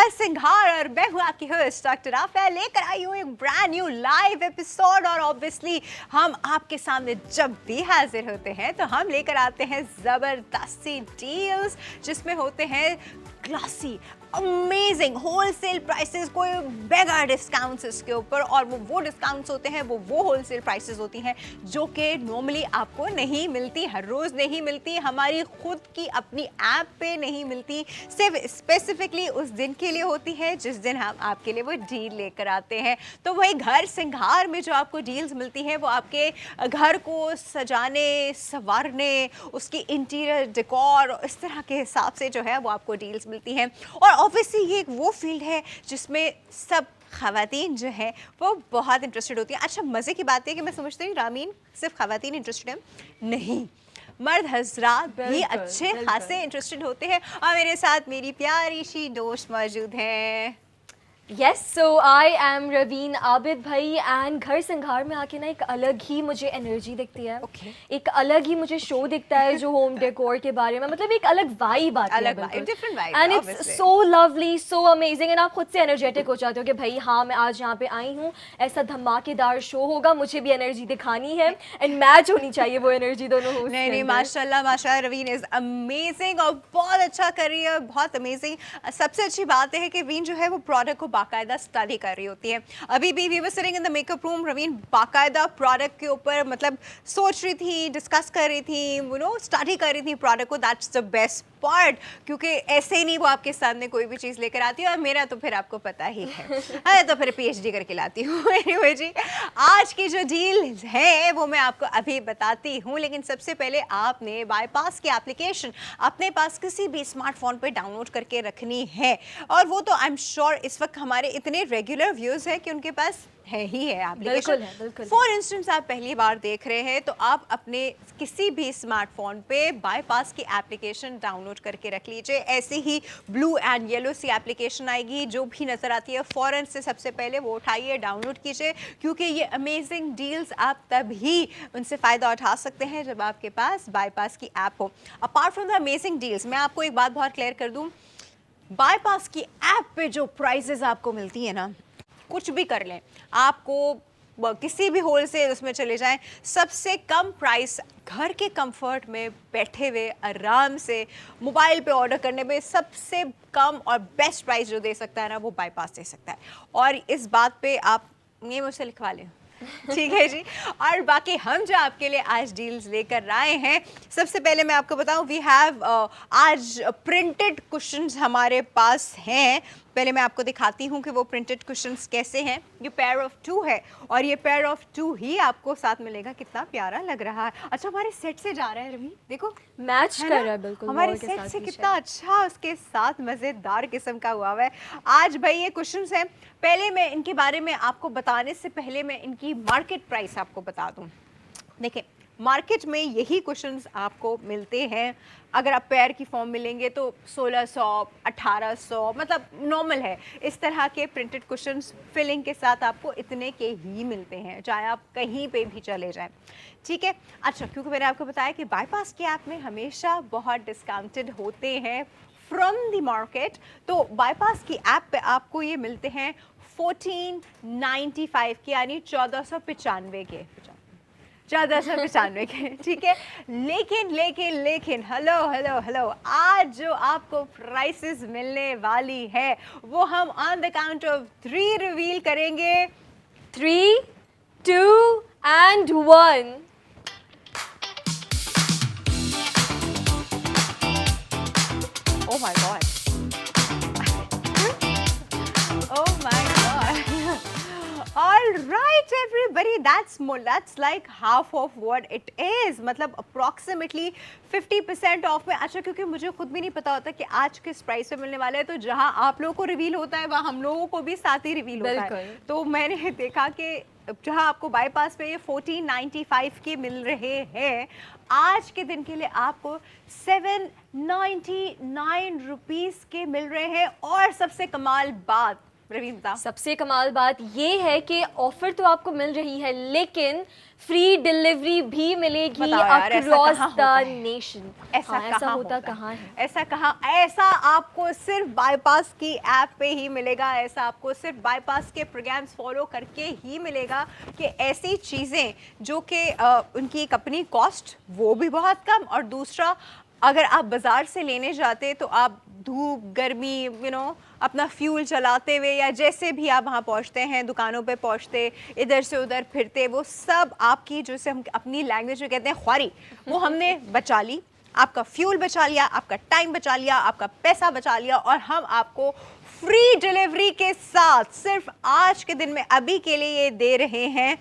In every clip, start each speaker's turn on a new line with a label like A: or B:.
A: घर सिंघार और मैं हूँ आपकी होस्ट डॉक्टर आफिया, लेकर आई हूँ एक ब्रांड न्यू लाइव एपिसोड। और ऑब्वियसली हम आपके सामने जब भी हाजिर होते हैं तो हम लेकर आते हैं ज़बरदस्ती डील्स जिसमें होते हैं क्लासी अमेजिंग होलसेल प्राइसेस, कोई बेगा डिस्काउंट्स इसके ऊपर। और वो डिस्काउंट्स होते हैं, वो होलसेल प्राइसेस होती हैं जो कि नॉर्मली आपको नहीं मिलती, हर रोज़ नहीं मिलती, हमारी खुद की अपनी ऐप पे नहीं मिलती, सिर्फ स्पेसिफिकली उस दिन के लिए होती है जिस दिन हम आपके लिए वो डील लेकर आते हैं। तो वही घर सिंघार में जो आपको डील्स मिलती हैं वो आपके घर को सजाने संवारने, उसकी इंटीरियर डेकोर, इस तरह के हिसाब से जो है वो आपको डील्स मिलती हैं। और ऑब्वियसली ये एक वो फील्ड है जिसमें सब ख़वातीन जो है वो बहुत इंटरेस्टेड होती हैं। अच्छा, मज़े की बात है कि मैं समझती हूँ रामीन सिर्फ ख़वातीन इंटरेस्टेड हैं, नहीं, मर्द हजरात भी अच्छे खासे इंटरेस्टेड होते हैं। और मेरे साथ मेरी प्यारी सी दोस्त मौजूद हैं।
B: Yes, so I am Raveen Abid भाई। एंड घर संघार में आके ना एक अलग ही मुझे एनर्जी दिखती है। एक अलग ही मुझे शो दिखता है जो होम डेकोर के बारे में, मतलब एक अलग वाइब आती है,
A: different vibe,
B: and it's so lovely, so amazing. And आप खुद से एनर्जेटिक हो जाते हो कि भाई हाँ, मैं आज यहाँ पे आई हूँ, ऐसा धमाकेदार शो होगा, मुझे भी एनर्जी दिखानी है एंड मैच होनी चाहिए वो एनर्जी दोनों होस्ट।
A: नहीं, माशाल्लाह माशाल्लाह, रवीन इज अमेजिंग और बहुत अच्छा कर रही है, बहुत अमेजिंग। सबसे अच्छी बात है कि रवीन जो है वो प्रोडक्ट को बाकायदा स्टडी कर रही होती है। अभी भी we were sitting in the makeup room, Raveen बाकायदा प्रोडक्ट के ऊपर मतलब सोच रही थी, डिस्कस कर रही थी, यू नो स्टडी कर रही थी प्रोडक्ट को। दैट्स द बेस्ट पार्ट, क्योंकि ऐसे ही नहीं वो आपके सामने कोई भी चीज़ लेकर आती है। और मेरा तो फिर आपको पता ही है, अरे तो फिर PhD करके लाती हूँ। एनीवे जी, आज की जो डील है वो मैं आपको अभी बताती हूँ, लेकिन सबसे पहले आपने बाईपास की एप्लीकेशन अपने पास किसी भी स्मार्टफोन पे डाउनलोड करके रखनी है। और वो तो आई एम श्योर इस वक्त हमारे इतने रेगुलर व्यूज़ हैं कि उनके पास है ही है एप्लीकेशन। फॉर इंस्टेंस आप पहली बार देख रहे हैं तो आप अपने किसी भी स्मार्टफोन पे बाईपास की एप्लीकेशन डाउनलोड करके रख लीजिए। ऐसे ही ब्लू एंड येलो सी एप्लीकेशन आएगी, जो भी नज़र आती है फ़ौरन से सबसे पहले वो उठाइए, डाउनलोड कीजिए, क्योंकि ये अमेजिंग डील्स आप तभी उनसे फ़ायदा उठा सकते हैं जब आपके पास बाईपास की ऐप हो। Apart from the amazing deals, मैं आपको एक बात बहुत क्लियर कर दूँ, बाईपास की ऐप पे जो प्राइजेज़ आपको मिलती है ना, कुछ भी कर लें, आपको किसी भी होलसेल उसमें चले जाएं, सबसे कम प्राइस घर के कंफर्ट में बैठे हुए आराम से मोबाइल पे ऑर्डर करने में सबसे कम और बेस्ट प्राइस जो दे सकता है ना, वो बाईपास दे सकता है। और इस बात पे आप ये मुझसे लिखवा लें, ठीक है जी। और बाकी हम जो आपके लिए आज डील्स लेकर आए हैं, सबसे पहले मैं आपको बताऊं, वी हैव आज प्रिंटेड कुशन्स हमारे पास हैं। पहले मैं आपको दिखाती हूँ कि वो प्रिंटेड कुशन्स कैसे हैं। ये पेयर ऑफ 2 है और ये पेयर ऑफ 2 ही आपको साथ मिलेगा। कितना प्यारा लग रहा है। अच्छा, हमारे सेट से जा रहा है रवि, देखो
B: मैच कर रहा है बिल्कुल
A: हमारे सेट से, कितना अच्छा उसके साथ मज़ेदार किस्म का हुआ है आज भाई। ये कुशन्स हैं, पहले मैं इनके बारे में आपको बताने से पहले मैं इनकी मार्केट प्राइस आपको बता दूँ। देखिए, मार्केट में यही कुशन्स आपको मिलते हैं, अगर आप पैर की फॉर्म मिलेंगे तो 1600 1800, मतलब नॉर्मल है। इस तरह के प्रिंटेड कुशन्स फिलिंग के साथ आपको इतने के ही मिलते हैं, चाहे आप कहीं पे भी चले जाएं, ठीक है। अच्छा, क्योंकि मैंने आपको बताया कि बाईपास की ऐप में हमेशा बहुत डिस्काउंटेड होते हैं फ्रॉम द मार्केट, तो बाईपास की ऐप पे आपको ये मिलते हैं 1495 के, यानी 1495 के, 1495 के, ठीक है। लेकिन हेलो हेलो हेलो, आज जो आपको प्राइसेस मिलने वाली है वो हम on the count of 3 reveal करेंगे।
B: 3, 2 and 1।
A: Oh my God. Oh my God. All right everybody, that's like half of what it is, मतलब approximately 50% ऑफ में। अच्छा, क्योंकि मुझे खुद भी नहीं पता होता कि आज किस प्राइस पे मिलने वाला है, तो जहां आप लोगों को रिवील होता है वहां हम लोगों को भी साथ ही रिवील होता है। तो मैंने देखा कि जहां आपको बाईपास पे ये 1495 के मिल रहे हैं, आज के दिन के लिए आपको 799 रुपीस के मिल रहे हैं। और सबसे कमाल बात, रवीन बताओ।
B: सबसे कमाल बात ये है कि ऑफर तो आपको मिल रही है, लेकिन फ्री डिलीवरी भी मिलेगी
A: बताओ यार, ऐसा
B: अक्रॉस
A: कहाँ
B: द
A: होता है?
B: नेशन।
A: ऐसा कहाँ
B: होता
A: होता
B: कहाँ है?
A: ऐसा कहाँ? ऐसा आपको सिर्फ बाईपास की ऐप पे ही मिलेगा। ऐसा आपको सिर्फ बाईपास के प्रोग्राम्स फॉलो करके ही मिलेगा कि ऐसी चीज़ें जो कि उनकी एक अपनी कॉस्ट वो भी बहुत कम, और दूसरा अगर आप बाज़ार से लेने जाते तो आप धूप गर्मी अपना फ्यूल चलाते हुए या जैसे भी आप वहाँ पहुँचते हैं, दुकानों पे पहुँचते, इधर से उधर फिरते, वो सब आपकी जैसे हम अपनी लैंग्वेज में कहते हैं ख्वारी, वो हमने बचा ली। आपका फ्यूल बचा लिया, आपका टाइम बचा लिया, आपका पैसा बचा लिया, और हम आपको फ्री डिलीवरी के साथ सिर्फ आज के दिन में अभी के लिए ये दे रहे हैं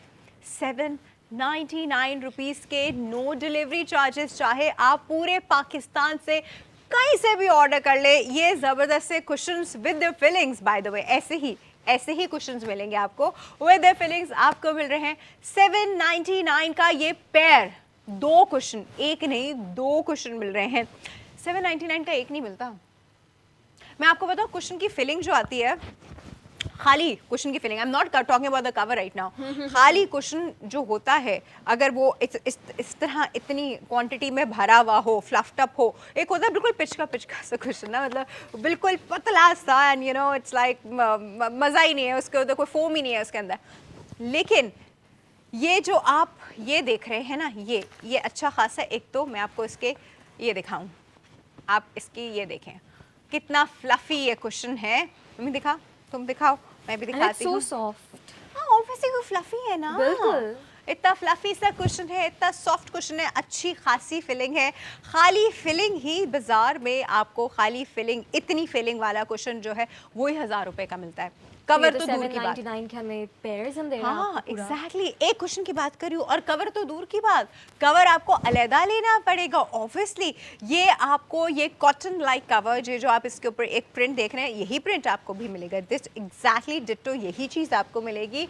A: 799 रुपीज़ के नो डिलीवरी चार्जेस। चाहे आप पूरे पाकिस्तान से कहीं से भी ऑर्डर कर ले, ये ज़बरदस्त से cushions with the fillings, by the way ऐसे ही कुशन्स मिलेंगे आपको विद द फिलिंग्स। आपको मिल रहे हैं 799 का ये पेयर, 2 कुशन, एक नहीं 2 कुशन मिल रहे हैं। 799 का एक नहीं मिलता। मैं आपको बताऊं, कुशन की फिलिंग जो आती है, खाली कुशन की filling, I am not talking about the cover right now, खाली कुशन जो होता है अगर वो इस तरह इतनी क्वांटिटी में भरा हुआ हो, फ्लफ्ड अप हो, एक होता है बिल्कुल पिचका सा कुशन ना, मतलब बिल्कुल पतला सा, एंड इट्स लाइक मज़ा ही नहीं है उसके अंदर, कोई फोम ही नहीं है उसके अंदर। लेकिन ये जो आप ये देख रहे हैं ना, ये अच्छा खासा, एक तो मैं आपको इसके ये दिखाऊं, आप इसकी ये देखें कितना फ्लफी ये कुशन है। तुम दिखाओ, मैं भी दिखाती हूँ।
B: So soft.
A: हाँ ऑब्वियसली वो फ्लफी है ना,
B: बिल्कुल
A: इतना फ्लफी सा कुशन है, इतना सॉफ्ट कुशन है, अच्छी खासी फिलिंग है। खाली फिलिंग ही बाजार में आपको खाली फिलिंग, इतनी फिलिंग वाला कुशन जो है वो ही 1000 रुपए का मिलता है। कवर तो दूर की बात,
B: 799 के हमें पेयर्स हम दे रहे हैं
A: हाँ
B: आपको पूरा।
A: एग्जैक्टली, एक क्वेश्चन की बात कर रही हूँ, और कवर तो दूर की बात, कवर आपको अलहदा लेना पड़ेगा ऑब्वियसली। ये आपको ये कॉटन लाइक कवर, ये जो आप इसके ऊपर एक प्रिंट देख रहे हैं, यही प्रिंट आपको भी मिलेगा, दिस एग्जैक्टली डिट्टो यही चीज़ आपको मिलेगी।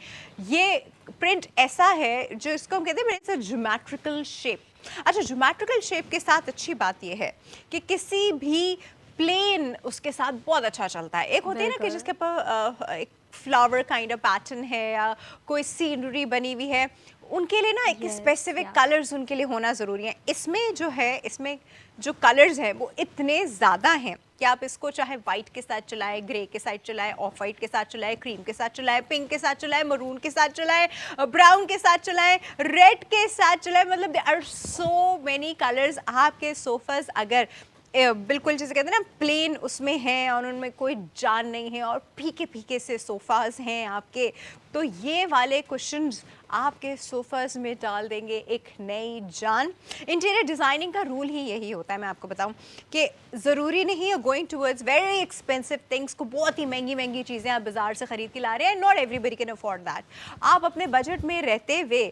A: ये प्रिंट ऐसा है जो इसको हम कहते हैं इट्स अ ज्योमेट्रिकल शेप। अच्छा, ज्योमेट्रिकल शेप के साथ अच्छी बात यह है कि किसी भी प्लेन उसके साथ बहुत अच्छा चलता है। एक होती है ना कि जिसके ऊपर एक फ्लावर काइंड ऑफ पैटर्न है या कोई सीनरी बनी हुई है, उनके लिए ना एक स्पेसिफिक कलर्स उनके लिए होना ज़रूरी है। इसमें जो है, इसमें जो कलर्स हैं वो इतने ज़्यादा हैं कि आप इसको चाहे वाइट के साथ चलाएं, ग्रे के साथ चलाएं, ऑफ वाइट के साथ चलाएं, क्रीम के साथ चलाएं, पिंक के साथ चलाएं, मरून के साथ चलाएं, ब्राउन के साथ चलाएं, रेड के साथ चलाएं, मतलब there are so many colours. आपके सोफास अगर बिल्कुल जैसे कहते हैं ना प्लेन उसमें हैं और उनमें कोई जान नहीं है और फीके फीके से सोफ़ाज हैं आपके, तो ये वाले कुशन्स आपके सोफ़ाज में डाल देंगे एक नई जान। इंटीरियर डिज़ाइनिंग का रूल ही यही होता है, मैं आपको बताऊं कि ज़रूरी नहीं है going towards very expensive things को, बहुत ही महंगी महंगी चीज़ें आप बाज़ार से ख़रीद के ला रहे हैं। Not everybody can afford that. आप अपने बजट में रहते हुए,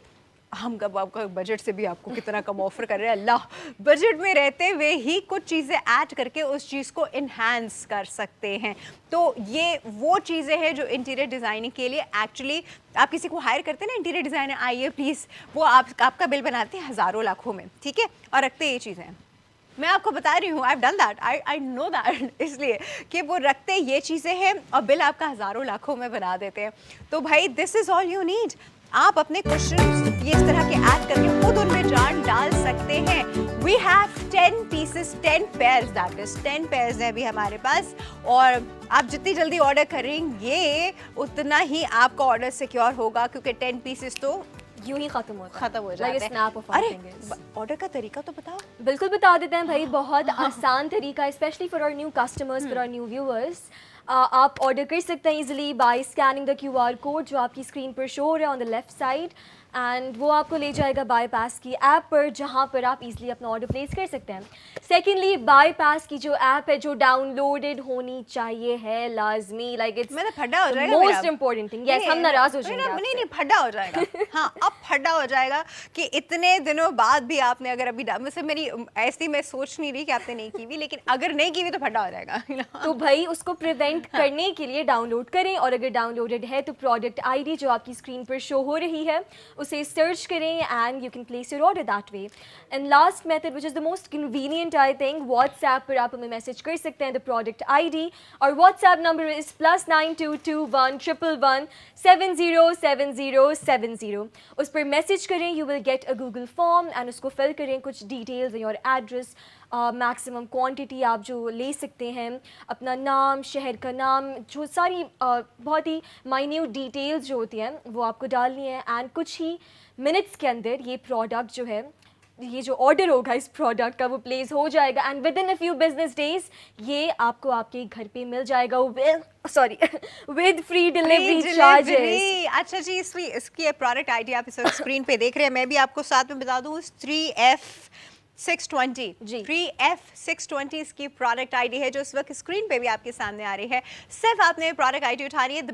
A: हम कब आपका बजट से भी आपको कितना कम ऑफर कर रहे हैं अल्लाह, बजट में रहते हुए ही कुछ चीज़ें ऐड करके उस चीज़ को इन्हांस कर सकते हैं। तो ये वो चीज़ें हैं जो इंटीरियर डिज़ाइनिंग के लिए एक्चुअली आप किसी को हायर करते हैं ना, इंटीरियर डिज़ाइनर आइए प्लीज़, वो आपका बिल बनाते हैं हज़ारों लाखों में, ठीक है, और रखते ये चीज़ें। मैं आपको बता रही हूँ, I have done that, I know that, इसलिए कि वो रखते ये चीज़ें हैं और बिल आपका हज़ारों लाखों में बना देते हैं। तो भाई this is all you need. आप अपने क्वेश्चंस ये इस तरह के ऐड करके खुद उनमें जान डाल सकते हैं। We have 10 pieces, 10 pairs, that is 10 pairs हैं अभी हमारे पास, और आप जितनी जल्दी ऑर्डर करेंगे उतना ही आपका ऑर्डर सिक्योर होगा, क्योंकि 10 पीसेस तो
B: यूं ही खत्म हो
A: जाते हैं। अरे ऑर्डर का तरीका तो बताओ।
B: बिल्कुल बता देते हैं भाई, बहुत आसान तरीका, specially for our new customers, for our new viewers. आप ऑर्डर कर सकते हैं easily by scanning the QR code जो आपकी स्क्रीन पर शो हो रहा है on the left side, and वो आपको ले जाएगा बाईपास की ऐप पर, जहाँ पर आप इजीली अपना ऑर्डर प्लेस कर सकते हैं। सेकेंडली, बाईपास की जो ऐप है जो डाउनलोडेड होनी चाहिए है लाजमी, लाइक इट्स
A: फड्डा हो जाएगा,
B: मोस्ट इंपॉर्टेंट थिंग। यस, हम नाराज हो जाएंगे।
A: नहीं फड्डा हो जाएगा। हाँ अब फड्डा हो जाएगा कि इतने दिनों बाद भी आपने अगर अभी वैसे मेरी ऐसी मैं सोच नहीं रही कि आपने नहीं की हुई, लेकिन अगर नहीं की हुई तो फड्डा हो जाएगा।
B: तो भाई उसको प्रिवेंट करने के लिए डाउनलोड करें, और अगर डाउनलोडेड है तो प्रोडक्ट ID जो आपकी स्क्रीन पर शो हो रही है उसे सर्च करें and you can place your order that way. And last method which is the most convenient I think, WhatsApp पर आप हमें मैसेज कर सकते हैं द प्रोडक्ट ID, और व्हाट्सएप नंबर इज़ +922111707070। उस पर मैसेज करें, you will get a Google form and उसको फिल करें, कुछ details your address, maximum quantity आप जो ले सकते हैं, अपना नाम, शहर का नाम, जो सारी बहुत ही माइन्यूट डिटेल्स जो होती हैं वो आपको डालनी है। एंड कुछ ही मिनट्स के अंदर ये प्रोडक्ट जो है, ये जो ऑर्डर होगा इस प्रोडक्ट का, वो प्लेस हो जाएगा and with in a few business days ये आपको आपके घर पे मिल जाएगा विद फ्री डिलीवरी चार्जेस।
A: अच्छा जी, इसकी प्रोडक्ट आईडी आप इस स्क्रीन पे देख रहे हैं। मैं भी आपको साथ में बता दूं, 3F620
B: जी।
A: 3F620 इसकी प्रोडक्ट आईडी है, जो इस वक्त स्क्रीन पे भी आपके सामने आ रही है। सिर्फ आपने प्रोडक्ट आईडी उठानी है। The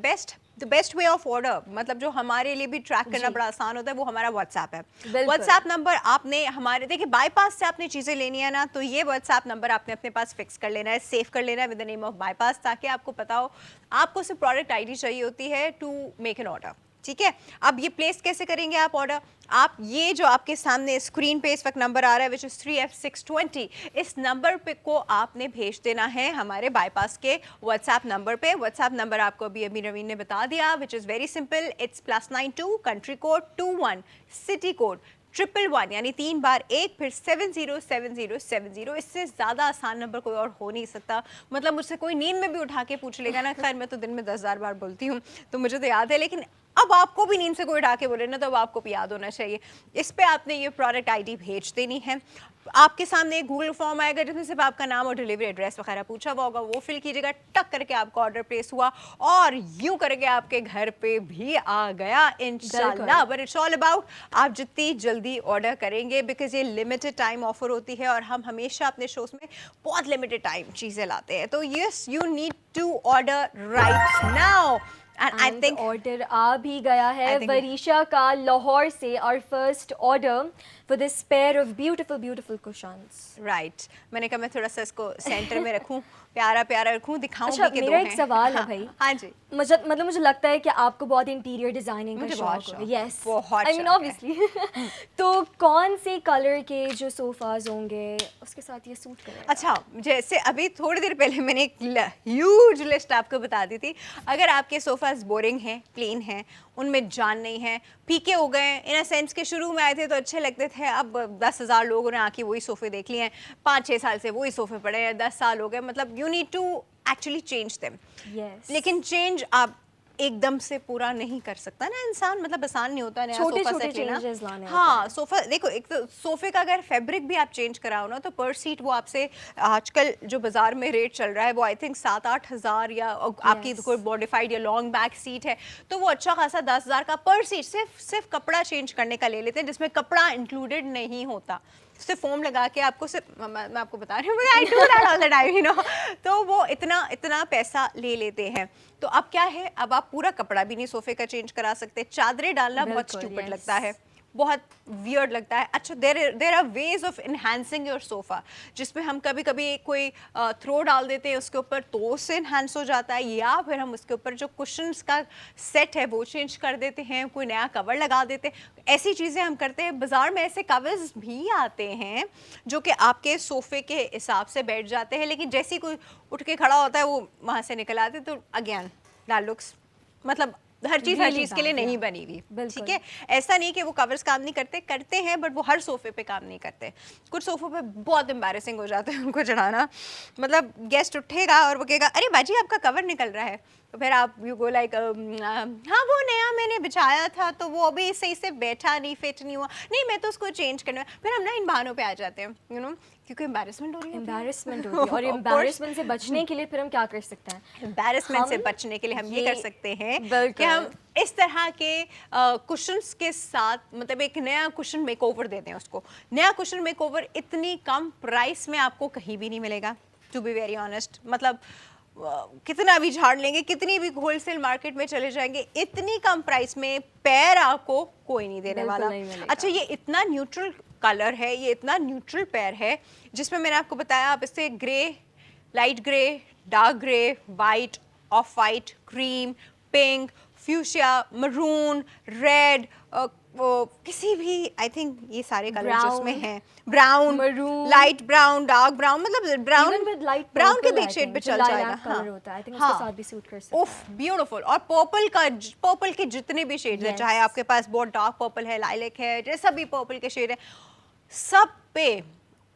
A: best way of order, मतलब जो हमारे लिए भी ट्रैक करना बड़ा आसान होता है, वो हमारा व्हाट्सएप है। व्हाट्सएप नंबर आपने हमारे, देखिए बाईपास से आपने चीज़ें लेनी है ना, तो ये व्हाट्सएप नंबर आपने अपने पास फिक्स कर लेना है, सेव कर लेना है with the name of bypass, ताकि आपको पता हो आपको सिर्फ प्रोडक्ट आईडी चाहिए होती है टू मेक एन ऑर्डर। ठीक है, अब ये प्लेस कैसे करेंगे आप ऑर्डर? आप ये जो आपके सामने स्क्रीन पे इस वक्त नंबर आ रहा है विच इज 3F620, इस नंबर पे को आपने भेज देना है हमारे बाईपास के व्हाट्सएप नंबर पे। व्हाट्सएप नंबर आपको अभी रवीन ने बता दिया, which is very simple. It's +92 country code 21 city code 111, यानी 3 बार 1 फिर 707070। इससे ज़्यादा आसान नंबर कोई और हो नहीं सकता। मतलब मुझसे कोई नींद में भी उठा के पूछ लेगा ना, खैर मैं तो दिन में 10,000 बार बोलती हूँ तो मुझे तो याद है, लेकिन अब आपको भी नींद से कोई उठा के बोले ना, तो अब आपको भी याद होना चाहिए। इस पे आपने ये प्रोडक्ट आईडी भेज देनी है। आपके सामने एक गूगल फॉर्म आएगा जिसमें सिर्फ आपका नाम और डिलीवरी एड्रेस वगैरह पूछा हुआ होगा, वो फिल कीजिएगा। टक करके आपका ऑर्डर प्लेस हुआ और यूं करके आपके घर पे भी आ गया इंशाल्लाह। बट इट्स ऑल अबाउट आप जितनी जल्दी ऑर्डर करेंगे, बिकॉज ये लिमिटेड टाइम ऑफर होती है और हम हमेशा अपने शोज में बहुत लिमिटेड टाइम चीज़ें लाते हैं। तो yes, you need to order right now.
B: And I think order आ भी गया है वरीशा का लाहौर से, और first order for this pair of beautiful cushions.
A: Right. मैंने कहा मैं थोड़ा सा इसको सेंटर में रखूं, प्यारा प्यारा रखूं, दिखाऊं
B: अच्छा,
A: भी कि
B: मेरा
A: दो
B: एक
A: हैं।
B: सवाल है भाई।
A: हाँ जी।
B: मुझे लगता है कि आपको बहुत इंटीरियर डिजाइनिंग का
A: मुझे
B: शौक
A: बहुत
B: है।
A: शौक,
B: यस,
A: बहुत
B: आई मीन
A: शौक
B: ऑब्वियसली। तो कौन से कलर के जो सोफाज होंगे उसके साथ ये सूट करेगा?
A: अच्छा, जैसे अभी थोड़ी देर पहले मैंने एक ह्यूज लिस्ट आपको बता दी थी। अगर आपके सोफाज बोरिंग हैं, प्लेन हैं, उनमें जान नहीं है, फीके हो गए, इन अ सेंस के शुरू में आए थे तो अच्छे लगते थे, अब 10,000 लोगों ने आके वही सोफे देख लिए हैं, 5-6 साल से वही सोफे पड़े हैं, 10 साल हो गए, मतलब you need to actually change them.
B: Yes.
A: लेकिन चेंज आप एकदम से पूरा नहीं कर सकता ना इंसान, मतलब आसान नहीं होता नया सोफा सेट लेना। हाँ, सोफा देखो, एक तो सोफे का अगर फैब्रिक भी आप चेंज कराओ ना, तो पर सीट वो आपसे आजकल जो बाजार में रेट चल रहा है वो आई थिंक 7-8 हज़ार, या आपकी कोई मॉडिफाइड या लॉन्ग बैक सीट है तो वो अच्छा खासा 10,000 का पर सीट सिर्फ कपड़ा चेंज करने का ले लेते हैं, जिसमें कपड़ा इंक्लूडेड नहीं होता। सिर्फ फोम लगा के आपको सिर्फ, मैं आपको बता रही हूँ, I do that all the time, you know, तो वो इतना पैसा ले लेते हैं। तो अब क्या है, अब आप पूरा कपड़ा भी नहीं सोफे का चेंज करा सकते। चादरें डालना बहुत स्टूपिड लगता है, बहुत वियर्ड लगता है। अच्छा, there are ways of enhancing your sofa, जिसमें हम कभी कभी कोई थ्रो डाल देते हैं उसके ऊपर तो उससे इन्हांस हो जाता है, या फिर हम उसके ऊपर जो कुशन्स का सेट है वो चेंज कर देते हैं, कोई नया कवर लगा देते हैं। ऐसी चीज़ें हम करते हैं। बाज़ार में ऐसे कवर्स भी आते हैं जो कि आपके सोफ़े के हिसाब से बैठ जाते हैं, लेकिन जैसे ही कोई उठ के खड़ा होता है वो वहाँ से निकल आते, तो अगेन दैट लुक्स, मतलब हर चीज़ के लिए नहीं बनी हुई। ठीक है, ऐसा नहीं कि वो कवर्स काम नहीं करते हैं, बट वो हर सोफे पे काम नहीं करते। कुछ सोफों पे बहुत एम्बैरेसिंग हो जाता है उनको चढ़ाना, मतलब गेस्ट उठेगा और वो कहेगा अरे बाजी आपका कवर निकल रहा है, तो फिर आप यू गो लाइक हाँ वो नया मैंने बिछाया था तो वो अभी सही से बैठा नहीं, फिट नहीं हुआ, नहीं मैं तो उसको चेंज करना। फिर हम ना इन बहानों पे आ जाते हैं, यू नो, क्योंकि एम्बैरेसमेंट हो रही है।
B: एम्बैरेसमेंट होती है, और एम्बैरेसमेंट से बचने के लिए फिर हम क्या कर सकते हैं?
A: एम्बैरेसमेंट से बचने के लिए हम ये कर सकते हैं कि हम इस तरह के कुशन्स के साथ, मतलब एक नया कुशन मेकओवर देते हैं उसको। नया कुशन मेकओवर इतनी कम प्राइस में आपको कहीं भी नहीं मिलेगा, टू बी वेरी ऑनेस्ट। मतलब कितना भी झाड़ लेंगे, कितनी भी होलसेल मार्केट में चले जाएंगे, इतनी कम प्राइस में पैर आपको कोई नहीं देने वाला। अच्छा, ये इतना न्यूट्रल कलर है, ये इतना न्यूट्रल पैर है, जिसमें मैंने आपको बताया आप इससे grey, light grey, dark grey, white, of white, cream, pink, fuchsia, maroon, red, वो किसी भी आई थिंक ये सारे कलर
B: Brown,
A: जिसमें हैं, brown,
B: maroon,
A: light brown, dark brown, मतलब brown,
B: Even with light
A: brown के
B: purple,
A: देख
B: I
A: शेड पे
B: think, जो
A: चल जाएगा।
B: lilac
A: हाँ
B: color होता है, I think उसके साथ भी suit कर सकता
A: उफ ब्यूटीफुल। और पर्पल के जितने भी शेड्स हैं,
B: Yes.
A: चाहे आपके पास बहुत डार्क पर्पल है, लाइलेक है, जैसा भी पर्पल के शेड है, सब पे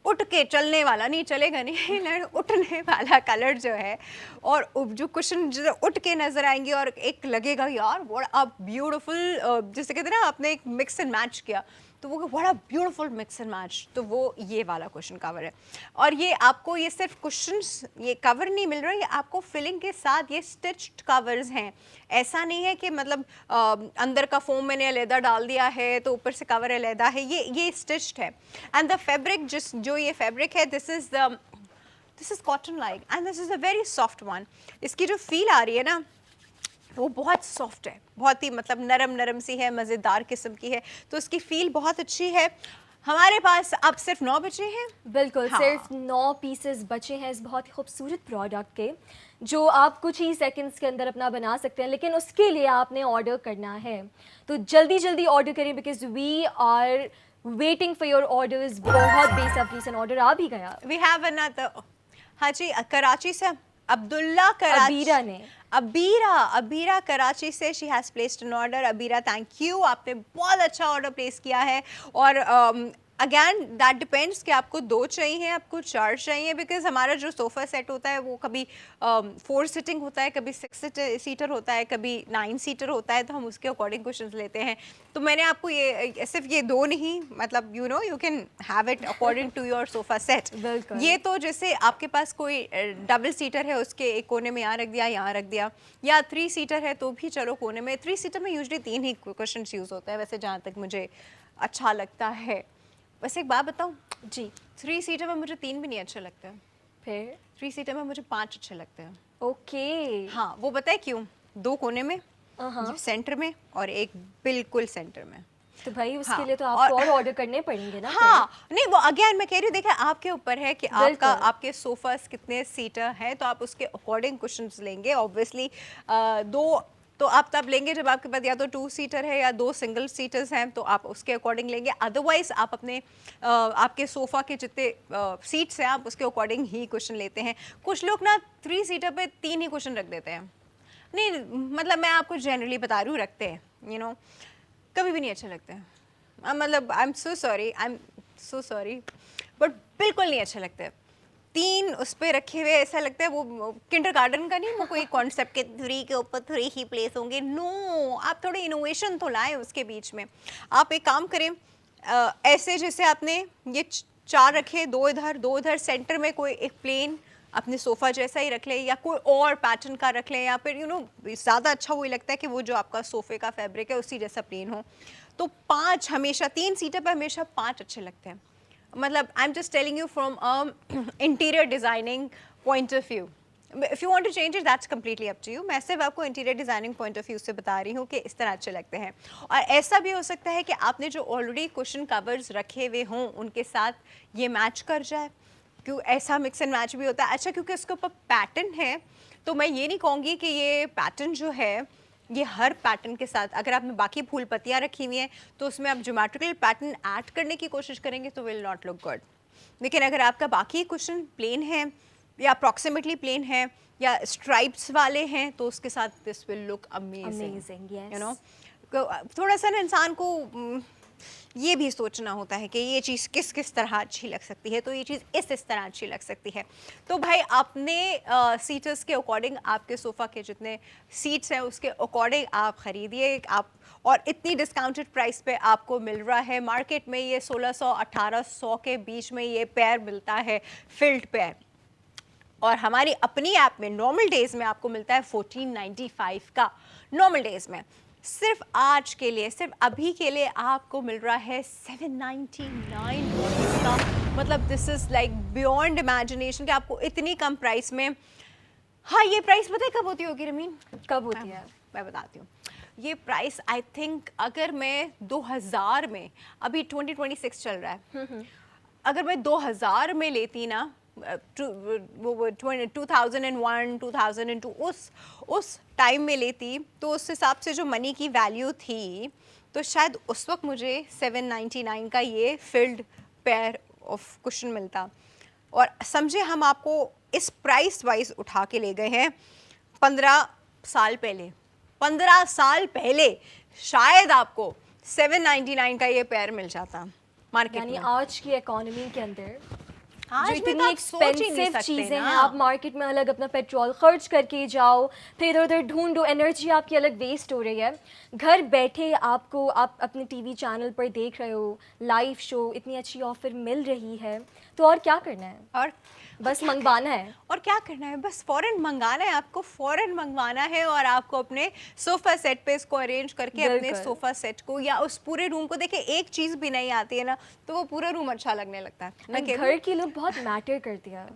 A: उठ के चलने वाला, नहीं चलेगा नहीं लेकिन उठने वाला कलर जो है, और जो कुशन जो उठ के नजर आएंगे और एक लगेगा यार व्हाट अ ब्यूटीफुल, जैसे कहते हैं ना आपने एक मिक्स एंड मैच किया तो वो what a beautiful mix and match, तो वो ये वाला कुशन कवर है। और ये आपको ये सिर्फ कुशन्स, ये कवर नहीं मिल रहा, ये आपको फिलिंग के साथ ये स्टिच्ड कवर्स हैं। ऐसा नहीं है कि मतलब अंदर का फोम मैंने लेदर डाल दिया है तो ऊपर से कवर अलहदा है, ये स्टिच्ड है। एंड द फैब्रिक जो ये फैब्रिक है, this is cotton like and this is a very soft one. इसकी जो फील आ रही है ना वो बहुत सॉफ्ट है, बहुत ही मतलब नरम नरम सी है, मज़ेदार किस्म की है, तो उसकी फील बहुत अच्छी है। हमारे पास अब सिर्फ 9 बचे हैं।
B: बिल्कुल,
A: हाँ।
B: सिर्फ 9 पीसेस बचे हैं इस बहुत ही खूबसूरत प्रोडक्ट के, जो आप कुछ ही सेकंड्स के अंदर अपना बना सकते हैं, लेकिन उसके लिए आपने ऑर्डर करना है। तो जल्दी जल्दी ऑर्डर करें, because we are waiting for your orders बहुत बेसब्री से। ऑर्डर आ भी गया।
A: वी हैव अनदर, हाँ जी, कराची से अब्दुल्ला
B: अबीरा ने।
A: अबीरा कराची से she has placed an order. Abira thank you, आपने बहुत अच्छा ऑर्डर प्लेस किया है। और अगैन दैट डिपेंड्स कि आपको 2 चाहिए, आपको 4 चाहिए, बिकॉज हमारा जो सोफ़ा सेट होता है वो कभी 4 सीटिंग होता है, कभी 6 सीटर होता है, कभी 9 सीटर होता है, तो हम उसके अकॉर्डिंग क्वेश्चंस लेते हैं। तो मैंने आपको ये सिर्फ ये 2 नहीं, मतलब you can have it according to your sofa set.
B: बिल्कुल।
A: ये तो जैसे आपके पास कोई डबल सीटर है, उसके एक कोने में यहाँ रख दिया, यहाँ रख दिया, या 3 सीटर है तो भी चलो कोने में। 3 सीटर में यूजली 3 ही क्वेश्चन यूज़ होता है वैसे, जहाँ तक मुझे अच्छा लगता है। वैसे एक बात बताऊँ
B: जी,
A: 3 सीटर में मुझे 3 भी नहीं अच्छे लगते हैं,
B: फिर
A: 3 सीटर में मुझे 5 अच्छे लगते हैं।
B: ओके।
A: हाँ, वो पता है क्यों? 2 कोने में, सेंटर में, और एक बिल्कुल सेंटर में।
B: तो भाई उसके
A: हाँ,
B: लिए तो आपको
A: और
B: और ऑर्डर करने पड़ेंगे ना।
A: हाँ, नहीं वो अगेन मैं कह रही हूँ, देखिए आपके ऊपर है कि
B: बिल्कुल।
A: आपके सोफास कितने सीटर हैं, तो आप उसके अकॉर्डिंग कुशन्स लेंगे। ऑब्वियसली 2 तो आप तब लेंगे जब आपके पास या तो 2 सीटर है या 2 सिंगल सीटर्स हैं, तो आप उसके अकॉर्डिंग लेंगे। अदरवाइज आप अपने आपके सोफ़ा के जितने सीट्स हैं आप उसके अकॉर्डिंग ही क्वेश्चन लेते हैं। कुछ लोग ना 3 सीटर पे 3 ही क्वेश्चन रख देते हैं। नहीं मतलब मैं आपको जनरली बता रही हूँ, रखते हैं कभी भी नहीं अच्छे लगते हैं। मतलब I am so sorry but बिल्कुल नहीं अच्छे लगते। 3 उस पे रखे हुए ऐसा लगता है वो किंडरगार्टन का नहीं, वो कोई कॉन्सेप्ट के 3 के ऊपर 3 ही प्लेस होंगे। नो, आप थोड़ी इनोवेशन तो लाएं उसके बीच में। आप एक काम करें, ऐसे जैसे आपने ये 4 रखे, 2 इधर 2 उधर, सेंटर में कोई एक प्लेन अपने सोफ़ा जैसा ही रख लें, या कोई और पैटर्न का रख लें, या फिर ज़्यादा अच्छा वही लगता है कि वो जो आपका सोफ़े का फैब्रिक है उसी जैसा प्लेन हो। तो 5 हमेशा 3 सीटर पर हमेशा 5 अच्छे लगते हैं। मतलब I am just telling you from interior designing point of view. If you want to change it that's completely up to you. मैं सिर्फ आपको interior designing point of view से बता रही हूँ कि इस तरह अच्छे लगते हैं। और ऐसा भी हो सकता है कि आपने जो ऑलरेडी कुशन कवर्स रखे हुए हों उनके साथ ये मैच कर जाए, क्यों ऐसा मिक्स एंड मैच भी होता है। अच्छा, क्योंकि उसके ऊपर पैटर्न है तो मैं ये नहीं कहूँगी कि ये पैटर्न जो है ये हर पैटर्न के साथ, अगर आपने बाकी फूल पत्तियाँ रखी हुई हैं तो उसमें आप ज्योमेट्रिकल पैटर्न ऐड करने की कोशिश करेंगे तो विल नॉट लुक गुड। लेकिन अगर आपका बाकी कुशन प्लेन है या अप्रॉक्सीमेटली प्लेन है या स्ट्राइप्स वाले हैं तो उसके साथ this will look amazing.
B: yes.
A: थोड़ा सा ना इंसान को ये भी सोचना होता है कि ये चीज़ किस किस तरह अच्छी लग सकती है, तो ये चीज़ इस तरह अच्छी लग सकती है। तो भाई अपने सीटर्स के अकॉर्डिंग, आपके सोफ़ा के जितने सीट्स हैं उसके अकॉर्डिंग आप ख़रीदिए आप, और इतनी डिस्काउंटेड प्राइस पे आपको मिल रहा है। मार्केट में ये 1600-1800 के बीच में ये पेयर मिलता है, फिल्ड पेयर, और हमारी अपनी ऐप में नॉर्मल डेज़ में आपको मिलता है 1495 का। नॉर्मल डेज़ में सिर्फ आज के लिए, सिर्फ अभी के लिए आपको मिल रहा है 799 का। मतलब this is like beyond imagination कि आपको इतनी कम प्राइस में। हाँ, ये प्राइस पता है कब होती होगी रमीन?
B: कब होती है?
A: मैं बताती हूँ। ये प्राइस आई थिंक अगर मैं 2000 में, अभी 2026 चल रहा है, अगर मैं 2000 में लेती ना, 2001 2002 उस टाइम में लेती, तो उस हिसाब से जो मनी की वैल्यू थी तो शायद उस वक्त मुझे 799 का ये फिल्ड पेयर ऑफ कुशन मिलता। और समझे हम आपको इस प्राइस वाइज उठा के ले गए हैं 15 साल पहले। 15 साल पहले शायद आपको 799 का ये पेयर मिल जाता मार्केट
B: यानी
A: में।
B: आज की इकोनॉमी के अंदर
A: आज
B: जो
A: में तो
B: इतनी
A: आप सोच ही नहीं
B: एक्सपेंसिव
A: सकते
B: चीज़ें
A: ना।
B: हैं, आप मार्केट में अलग अपना पेट्रोल खर्च करके जाओ, फिर इधर उधर ढूंढो, एनर्जी आपकी अलग वेस्ट हो रही है। घर बैठे आपको, आप अपने टीवी चैनल पर देख रहे हो लाइव शो, इतनी अच्छी ऑफर मिल रही है, तो और क्या करना है?
A: और
B: बस मंगवाना है।
A: और क्या करना है, बस फ़ौरन मंगाना है, आपको फ़ौरन मंगवाना है और आपको अपने सोफ़ा सेट पे इसको अरेंज करके अपने
B: बिल्कुल।
A: सोफ़ा सेट को या उस पूरे रूम को, देखिए एक चीज़ भी नहीं आती है ना तो वो पूरा रूम अच्छा लगने लगता है ना।
B: And घर की लुक बहुत मैटर करती है,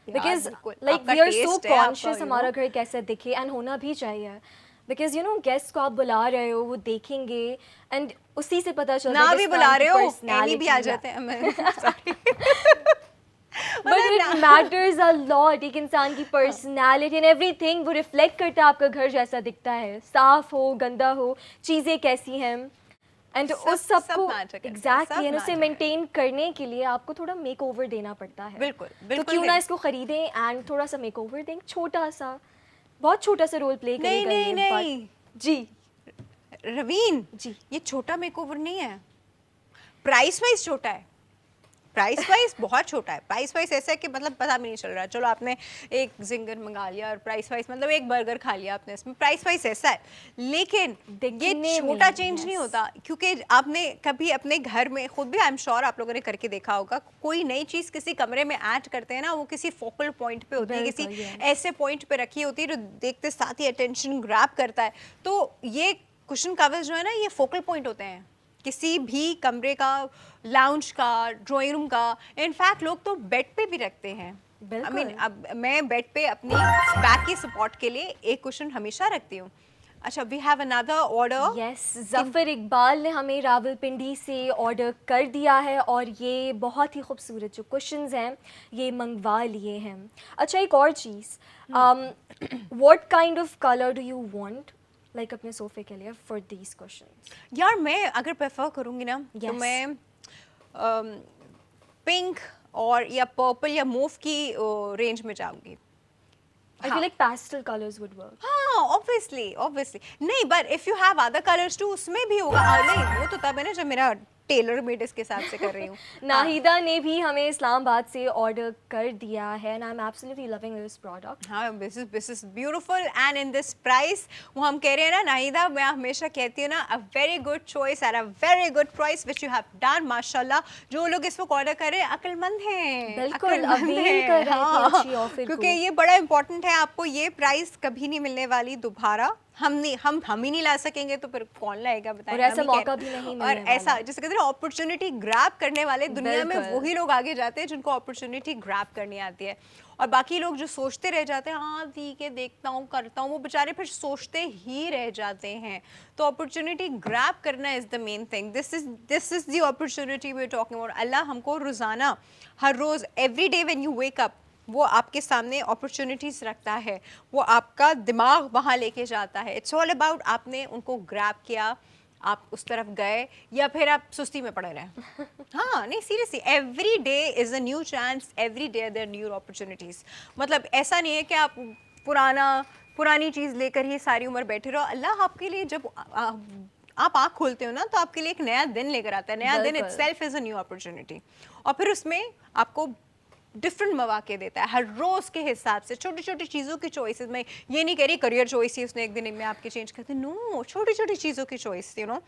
B: बिकॉज
A: बिल्कुल,
B: लाइक
A: आपका
B: वी आर सो
A: taste है, आपका,
B: कॉन्शियस हमारा घर कैसा दिखे, एंड होना भी चाहिए, बिकॉज यू नो गेस्ट को आप बुला रहे हो, वो देखेंगे एंड उसी से पता चलता है
A: ना
B: कि
A: भी
B: इस
A: बुला
B: इंसान की
A: रहे हो एनी भी आ
B: personality
A: जाते हैं मैं sorry।
B: But it matters a lot. एक इंसान की पर्सनालिटी एंड एवरीथिंग वो रिफ्लेक्ट करता है आपका घर जैसा दिखता है, साफ हो गंदा हो, चीज़ें कैसी हैं, एंड उस
A: सब
B: सबको
A: matter करता है,
B: एग्जैक्टली
A: सब
B: एंड उसे
A: matter
B: मेंटेन करने के लिए आपको थोड़ा मेक ओवर देना पड़ता है।
A: बिल्कुल,
B: तो
A: बिल्कुल
B: क्यों ना
A: है।
B: इसको खरीदें एंड थोड़ा सा मेक ओवर दें, छोटा सा, बहुत छोटा सा रोल प्ले
A: नहीं
B: करेगा
A: नहीं
B: ये, but-
A: नहीं
B: जी
A: रवीन
B: जी।
A: ये छोटा मेकओवर नहीं है, प्राइस वाइज छोटा है, प्राइस वाइज बहुत छोटा है। प्राइस वाइज ऐसा है कि मतलब पता भी नहीं चल रहा, चलो आपने एक जिंगर मंगा लिया और प्राइस वाइज मतलब एक बर्गर खा लिया आपने, इसमें प्राइस वाइज ऐसा है, लेकिन
B: दिखने
A: ये
B: में,
A: छोटा चेंज नहीं
B: yes.
A: होता। क्योंकि आपने कभी अपने घर में खुद भी, आई एम श्योर आप लोगों ने करके देखा होगा, कोई नई चीज़ किसी कमरे में ऐड करते हैं ना, वो किसी फोकल पॉइंट पे होती है, किसी
B: बिल्कुल, yes.
A: ऐसे पॉइंट पे रखी होती है जो देखते साथ ही अटेंशन ग्रैब करता है। तो ये कुशन कवर्स जो है ना, ये फोकल पॉइंट होते हैं किसी भी कमरे का, लाउंज का, ड्राइंग रूम का। इनफैक्ट लोग तो बेड पे भी रखते हैं। आई मीन अब मैं बेड पे अपनी बैक की सपोर्ट के लिए एक कुशन हमेशा रखती हूँ। अच्छा, we have another order.
B: Yes, Zafar Iqbal ने हमें रावलपिंडी से ऑर्डर कर दिया है और ये बहुत ही खूबसूरत जो कुशन्स हैं ये मंगवा लिए हैं। अच्छा, एक और चीज़, what kind of colour do you want like अपने सोफे के लिए फॉर दीज कुशन्स?
A: यार मैं अगर प्रेफर करूँगी ना तो
B: Yes.
A: मैं पिंक और या पर्पल या मूव की रेंज में जाऊँगी।
B: I feel like pastel colours wood work.
A: हाँ, ऑब्वियसली नहीं, but if you have other colours to उसमें भी होगा। नहीं, वो तो तब है ना जब मेरा टेलर मेड इसके हिसाब से कर रही हूँ।
B: नाहिदा ने भी हमें इस्लामाबाद से ऑर्डर कर दिया है and I am absolutely loving this product.
A: हाँ, this is beautiful and in this price. वो हम कह रहे हैं ना नाहिदा, मैं हमेशा कहती हूँ ना, अ very good choice at a very good price which you have done. माशाल्लाह, जो लोग इस वक्त ऑर्डर कर रहे हैं अक्लमंद हैं,
B: बिल्कुल,
A: अक्लमंद
B: avail
A: हैं।
B: कर रहे थे अच्छी ऑफर को।
A: क्योंकि ये बड़ा इंपॉर्टेंट है, आपको ये प्राइस कभी नहीं मिलने वाली दोबारा। हम ही नहीं ला सकेंगे तो फिर कौन लाएगा बताएं।
B: और ऐसा
A: हम ही
B: मौका
A: कह-
B: भी नहीं
A: और
B: मिलने
A: ऐसा
B: वाला।
A: जिसे कहते हैं अपॉर्चुनिटी ग्रैब करने वाले, दुनिया में
B: बिल्कुल।
A: वही लोग आगे जाते हैं जिनको अपॉर्चुनिटी ग्रैब करनी आती है। और बाकी लोग जो सोचते रह जाते हैं, हाँ ठीक है देखता हूँ करता हूँ, वो बेचारे फिर सोचते ही रह जाते हैं। तो अपॉर्चुनिटी ग्रैब करना is the main thing. This is the opportunity we are talking about. Allah हमको रोजाना, हर रोज, every day when you wake up, वो आपके सामने अपॉर्चुनिटीज रखता है, वो आपका दिमाग वहाँ लेके जाता है। इट्स ऑल अबाउट आपने उनको ग्रैब किया, आप उस तरफ गए या फिर आप सुस्ती में पड़े रहे। हाँ नहीं, seriously, every day is a new chance, every day their new opportunities. मतलब ऐसा नहीं है कि आप पुरानी चीज़ लेकर ही सारी उम्र बैठे रहो। अल्लाह आपके लिए जब आप आँख खोलते हो ना तो आपके लिए एक नया दिन लेकर आता है। नया दिन
B: बिल्कुल।
A: Itself is a new opportunity. और फिर उसमें आपको डिफरेंट मौके देता है हर रोज़ के हिसाब से। छोटी छोटी चीज़ों की चॉइसेस, में ये नहीं कह रही करियर चॉइस ही उसने एक दिन में आपके चेंज करते, नो, छोटी छोटी चीज़ों की चॉइस, यू नो।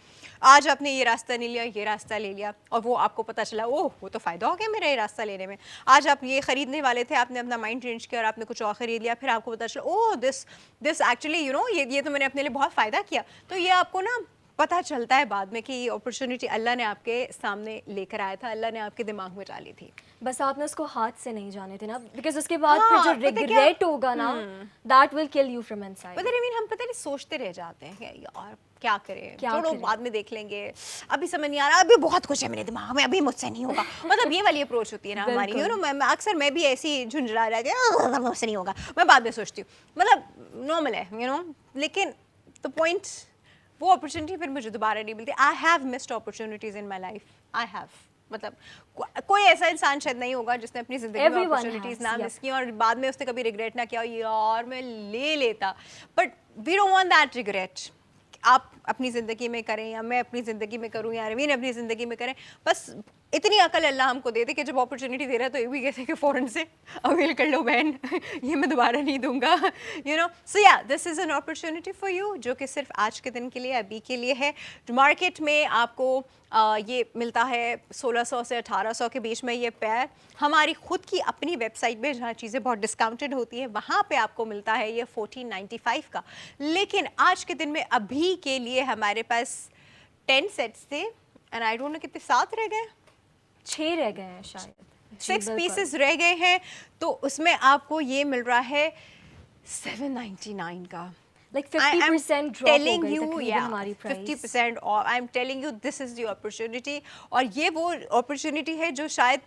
A: आज आपने ये रास्ता नहीं लिया, ये रास्ता ले लिया और वो आपको पता चला, ओह वो तो फ़ायदा हो गया मेरा ये रास्ता लेने में। आज आप ये ख़रीदने वाले थे, आपने अपना माइंड चेंज किया और आपने कुछ और ख़रीद लिया, फिर आपको पता चला, oh this actually, you know, ये तो मैंने अपने लिए बहुत फ़ायदा किया। तो ये आपको ना पता चलता है बाद में कि ये अपॉर्चुनिटी अल्लाह ने आपके सामने लेकर आया था, अल्लाह ने आपके दिमाग में डाली थी।
B: बस आपने उसको हाथ से नहीं जाने थे ना, बिकॉज उसके बाद
A: हाँ,
B: फिर जो
A: पता क्या?
B: रिग्रेट होगा ना, that will kill you from inside.
A: पता नहीं, हम पता नहीं सोचते रह जाते हैं कि यार क्या करें,
B: क्या
A: छोड़ो
B: करें?
A: बाद में देख लेंगे, अभी समझ नहीं आ रहा, अभी बहुत कुछ है मेरे दिमाग में, अभी मुझसे नहीं होगा। मतलब ये वाली अप्रोच होती है ना हमारी, यू नो। अक्सर मैं भी ऐसी झुंझला जाती हूँ, मुझसे नहीं होगा, मैं बाद में सोचती हूँ। मतलब नॉर्मल है, यू नो। लेकिन द पॉइंट वो अपॉर्चुनिटी फिर मुझे दोबारा नहीं मिलती। I have missed opportunities in my life, I have, मतलब कोई ऐसा इंसान शायद नहीं होगा जिसने अपनी जिंदगी में
B: Everyone
A: अपॉर्चुनिटीज
B: has,
A: ना
B: yeah.
A: मिस की और बाद में उसने कभी रिग्रेट ना किया यार मैं ले लेता। But we don't want that regret. आप अपनी ज़िंदगी में करें या मैं अपनी ज़िंदगी में करूं या रवीन अपनी ज़िंदगी में करें, बस इतनी अकल अल्लाह हमको दे दे कि जब अपॉर्चुनिटी दे रहा है तो ये भी कहते हैं कि फ़ौरन से अवेल कर लो बहन, ये मैं दोबारा नहीं दूंगा, यू नो। सो या this is an opportunity for you जो कि सिर्फ आज के दिन के लिए, अभी के लिए है। मार्केट में आपको ये मिलता है 1600 से 1800 के बीच में ये पेयर। हमारी खुद की अपनी वेबसाइट में जहाँ चीज़ें बहुत डिस्काउंटेड होती है वहाँ पे आपको मिलता है ये 1495 का। लेकिन आज के दिन में अभी के लिए हमारे पास 10 सेट्स थे एंड आई डोंट नो कितने, 7 रह गए,
B: 6 रह गए हैं शायद,
A: 6 पीसेस रह गए हैं। तो उसमें आपको ये मिल रहा है 799 का।
B: Like 50% drop हो
A: telling
B: गई
A: you,
B: तकरीबन
A: yeah,
B: हमारी प्राइस।
A: 50% और I am telling you this is the opportunity. और ये वो अपॉर्चुनिटी है जो शायद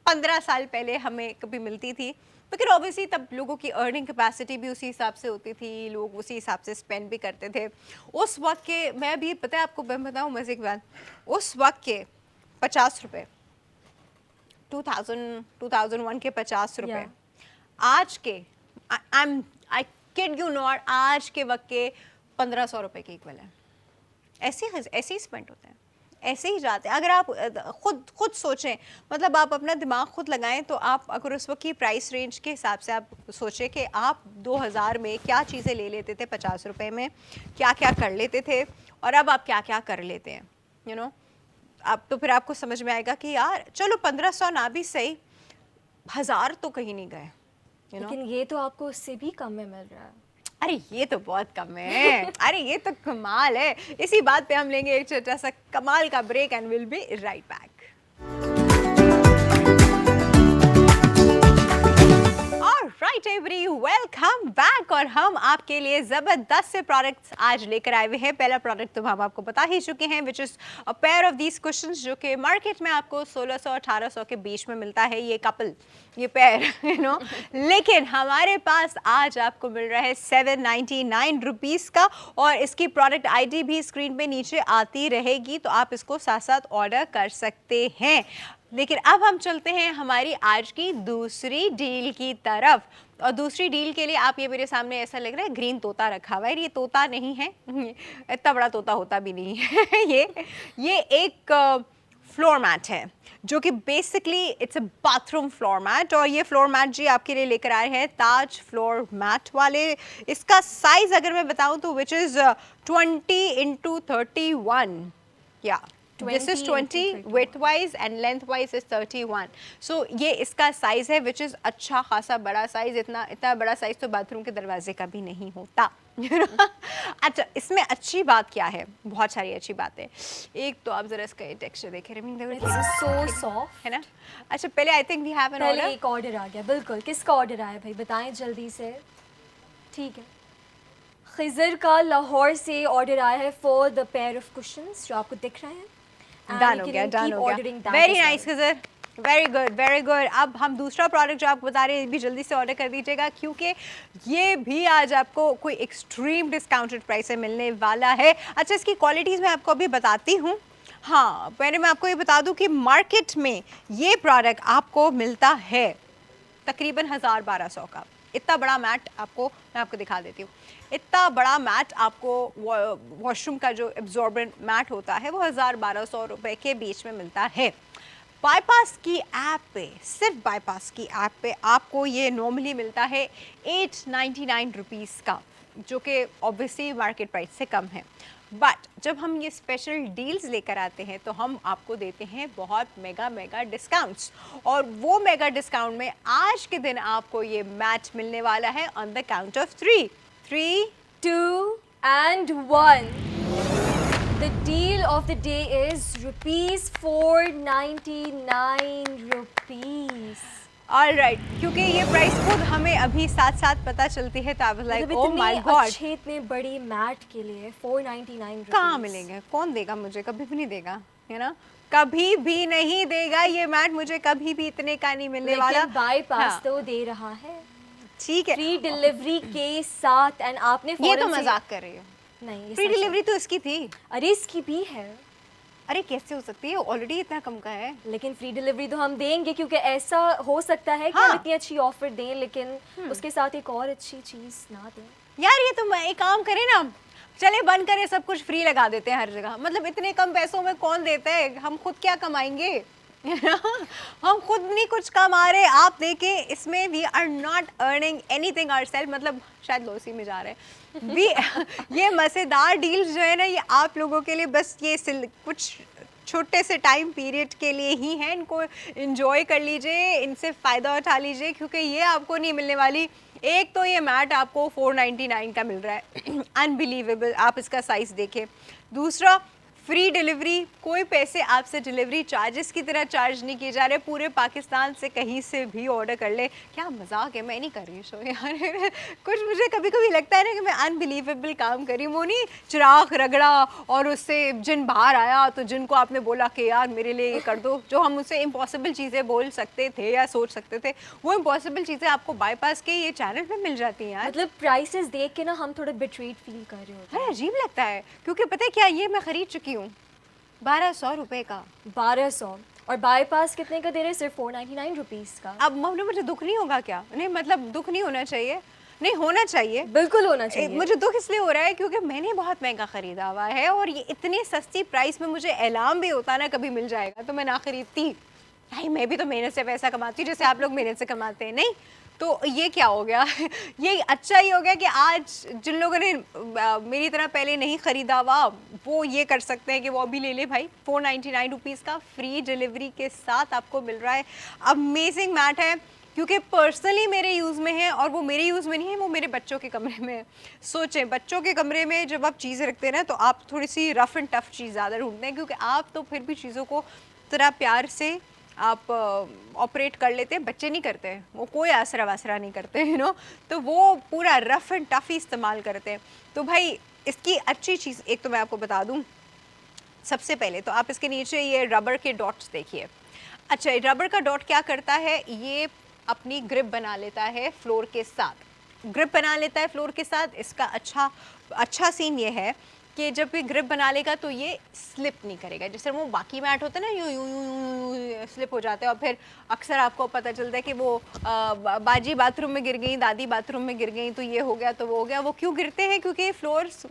A: 15 साल पहले हमें कभी मिलती थी, लेकिन ऑब्वियसली तब लोगों की अर्निंग कैपेसिटी भी उसी हिसाब से होती थी, लोग उसी हिसाब से स्पेंड भी करते थे उस वक्त के। मैं भी पता है आपको, मैं बताऊँ मजे की बात, उस वक्त के 50 रुपये, 2001 के 50 रुपये,
B: Yeah.
A: आज के आई किड यू नॉट, आज के वक्त के 1500 रुपये के इक्वल है। ऐसे ही स्पेंड होते हैं, ऐसे ही जाते हैं। अगर आप खुद सोचें, मतलब आप अपना दिमाग खुद लगाएं, तो आप अगर उस वक्त की प्राइस रेंज के हिसाब से आप सोचें कि आप 2000 में क्या चीज़ें ले लेते थे, 50 रुपये में क्या क्या कर लेते थे और अब आप क्या क्या कर लेते हैं, यू नो। अब तो फिर आपको समझ में आएगा कि यार चलो 1500 ना भी सही, 1000 तो कहीं नहीं गए, you know?
B: लेकिन ये तो आपको उससे भी कम में मिल रहा है।
A: अरे ये तो बहुत कम है, अरे ये तो कमाल है। इसी बात पे हम लेंगे एक छोटा सा कमाल का break and will be right back. Right every, welcome back. और हम आपके लिए ज़बरदस्त से प्रोडक्ट्स आज लेकर आए हुए हैं। पहला प्रोडक्ट तो हम आपको बता ही चुके हैं, which is a pair of these cushions जो कि मार्केट में आपको 1600-1800 के बीच में मिलता है ये कपल, ये पेयर, यू नो। लेकिन हमारे पास आज आपको मिल रहा है 799 रुपीज़ का, और इसकी प्रोडक्ट आईडी भी स्क्रीन पे नीचे आती रहेगी, तो आप इसको साथ साथ ऑर्डर कर सकते हैं। लेकिन अब हम चलते हैं हमारी आज की दूसरी डील की तरफ। और दूसरी डील के लिए आप, ये मेरे सामने ऐसा लग रहा है ग्रीन तोता रखा हुआ है, ये तोता नहीं है, इतना बड़ा तोता होता भी नहीं है। ये एक फ्लोर मैट है जो कि basically it's a bathroom floor mat. और ये फ्लोर मैट जी आपके लिए लेकर आए हैं ताज फ्लोर मैट वाले। इसका साइज अगर मैं बताऊं तो विच इज़ 20x31, या this is 20 width wise and length wise is 31। सो ये इसका साइज है विच इज़ अच्छा खासा बड़ा साइज। इतना बड़ा साइज तो बाथरूम के दरवाजे का भी नहीं होता। अच्छा, इसमें अच्छी बात क्या है, बहुत सारी अच्छी बातें। एक तो आप जरा इसका टेक्सचर देखें,
B: सो सॉफ्ट
A: है ना। अच्छा, पहले I think we have an
B: पहले
A: ऑर्डर।
B: एक ऑर्डर आ गया, बिल्कुल। किसका ऑर्डर आया भाई, बताएं जल्दी से। ठीक है, खिजर का लाहौर से ऑर्डर आया है for the pair of cushions जो आपको दिख रहे हैं।
A: डन हो गया, डन हो गया। Very nice Khizar, very good, very good. अब हम दूसरा प्रोडक्ट जो आपको बता रहे हैं भी जल्दी से ऑर्डर कर दीजिएगा, क्योंकि ये भी आज आपको कोई एक्सट्रीम डिस्काउंटेड प्राइस से मिलने वाला है। अच्छा, इसकी क्वालिटीज़ मैं आपको अभी बताती हूँ। हाँ, पहले मैं आपको ये बता दूँ कि मार्केट में ये प्रोडक्ट आपको मिलता है तकरीबन 1000-1200 का। इतना बड़ा मैट आपको, मैं आपको दिखा देती हूँ, इतना बड़ा मैट आपको वॉशरूम का जो एब्जॉर्बेंट मैट होता है वो 1000-1200 रुपए के बीच में मिलता है। बाईपास की ऐप पे, सिर्फ बाईपास की ऐप पे आपको ये नॉर्मली मिलता है 899 रुपीज़ का, जो कि ऑब्वियसली मार्केट प्राइस से कम है। बट जब हम ये स्पेशल डील्स लेकर आते हैं तो हम आपको देते हैं बहुत मेगा डिस्काउंट्स। और वो मेगा डिस्काउंट में आज के दिन आपको ये मैच मिलने वाला है on the count of 3,
B: 2 and 1। The deal of the day is ₹499।
A: Alright, क्योंकि ये प्राइस खुद हमें अभी साथ साथ पता चलती है, तो I was like oh my God,
B: अच्छे इतने बड़ी मैट के लिए 499
A: कहाँ मिलेंगे, कौन देगा मुझे, कभी भी नहीं देगा, है ना, कभी भी नहीं देगा ये मैट मुझे, कभी भी इतने का नहीं मिलने वाला।
B: बाईपास
A: हाँ,
B: तो दे रहा है,
A: ठीक है,
B: फ्री डिलीवरी के साथ। एंड आपने
A: ये तो मजाक कर रही हो,
B: नहीं, ये
A: फ्री
B: सच है।
A: डिलीवरी तो इसकी थी।
B: अरे इसकी भी है,
A: अरे कैसे हो सकती है, ऑलरेडी इतना कम का है।
B: लेकिन फ्री डिलीवरी तो हम देंगे क्योंकि ऐसा हो सकता है कि
A: हाँ।
B: हम इतनी अच्छी ऑफर दें लेकिन उसके साथ एक और अच्छी चीज़ ना दें।
A: यार ये तो एक काम करें ना, चले बंद करें, सब कुछ फ्री लगा देते हैं हर जगह। मतलब इतने कम पैसों में कौन देता है, हम खुद क्या कमाएंगे। हम खुद नहीं कुछ कमा रहे, आप देखें इसमें we are not earning anything ourselves, मतलब शायद लॉसी में जा रहे हैं भी। ये मज़ेदार डील्स जो है ना, ये आप लोगों के लिए बस ये कुछ छोटे से टाइम पीरियड के लिए ही हैं। इनको एंजॉय कर लीजिए, इनसे फ़ायदा उठा लीजिए, क्योंकि ये आपको नहीं मिलने वाली। एक तो ये मैट आपको 499 का मिल रहा है, अनबिलीवेबल, आप इसका साइज़ देखें। दूसरा, फ्री डिलीवरी, कोई पैसे आपसे डिलीवरी चार्जेस की तरह चार्ज नहीं किए जा रहे, पूरे पाकिस्तान से कहीं से भी ऑर्डर कर ले। क्या मजाक है, मैं नहीं कर रही शो यार। कुछ मुझे कभी कभी लगता है ना कि मैं अनबिलीवेबल काम कर रही हूँ। वो नहीं चिराग रगड़ा और उससे जिन बाहर आया, तो जिनको आपने बोला कि यार मेरे लिए ये कर दो, जो हम उससे इम्पॉसिबल चीज़ें बोल सकते थे या सोच सकते थे, वो इम्पॉसिबल चीज़ें आपको बाईपास के ये चैनल पे मिल जाती हैं यार।
B: मतलब प्राइसेस देख के ना हम थोड़े बिट्रीट फील कर रहे होते
A: अरे अजीब लगता है, क्योंकि पता है क्या, ये मैं खरीद चुकी हूँ 1200 रुपए का।
B: हैं। 1200 और बाईपास कितने का दे रहे हैं? सिर्फ 499 रुपीज़ का।
A: अब मुझे दुख नहीं होगा क्या? नहीं मतलब दुख नहीं होना चाहिए, नहीं होना चाहिए।
B: बिल्कुल होना चाहिए।
A: मुझे दुख इसलिए हो रहा है क्योंकि मैंने बहुत महंगा खरीदा हुआ है, और ये इतनी सस्ती प्राइस में मुझे ऐलान भी होता ना कभी मिल जाएगा तो मैं ना खरीदती। भाई मैं भी तो मेहनत से पैसा कमाती हूँ, जैसे आप लोग मेहनत से कमाते हैं। नहीं तो ये क्या हो गया। ये अच्छा ही हो गया कि आज जिन लोगों ने मेरी तरह पहले नहीं खरीदा हुआ, वो ये कर सकते हैं कि वो अभी ले ले भाई। 499 रुपीज़ का फ्री डिलीवरी के साथ आपको मिल रहा है। अमेजिंग मैट है, क्योंकि पर्सनली मेरे यूज़ में है, और वो मेरे यूज़ में नहीं है, वो मेरे बच्चों के कमरे में है। सोचें, बच्चों के कमरे में जब आप चीज़ें रखते हैं ना, तो आप थोड़ी सी रफ़ एंड टफ़ चीज़ ज़्यादा ढूंढते हैं, क्योंकि आप तो फिर भी चीज़ों को तरह प्यार से आप ऑपरेट कर लेते हैं, बच्चे नहीं करते हैं, वो कोई आसरा वासरा नहीं करते, तो वो पूरा रफ़ एंड टफ़ ही इस्तेमाल करते हैं। तो भाई इसकी अच्छी चीज़ एक तो मैं आपको बता दूँ, सबसे पहले तो आप इसके नीचे ये रबर के डॉट्स देखिए। अच्छा, रबर का डॉट क्या करता है, ये अपनी ग्रिप बना लेता है फ्लोर के साथ, ग्रिप बना लेता है फ्लोर के साथ। इसका अच्छा सीन ये है कि जब ये ग्रिप बना लेगा तो ये स्लिप नहीं करेगा। जैसे वो बाकी मैट होता है ना, यूं यूं यूं यूं स्लिप हो जाता है, और फिर अक्सर आपको पता चलता है कि वो बाजी बाथरूम में गिर गई, दादी बाथरूम में गिर गई, तो ये हो गया तो वो हो गया। वो क्यों गिरते हैं? क्योंकि फ्लोर्स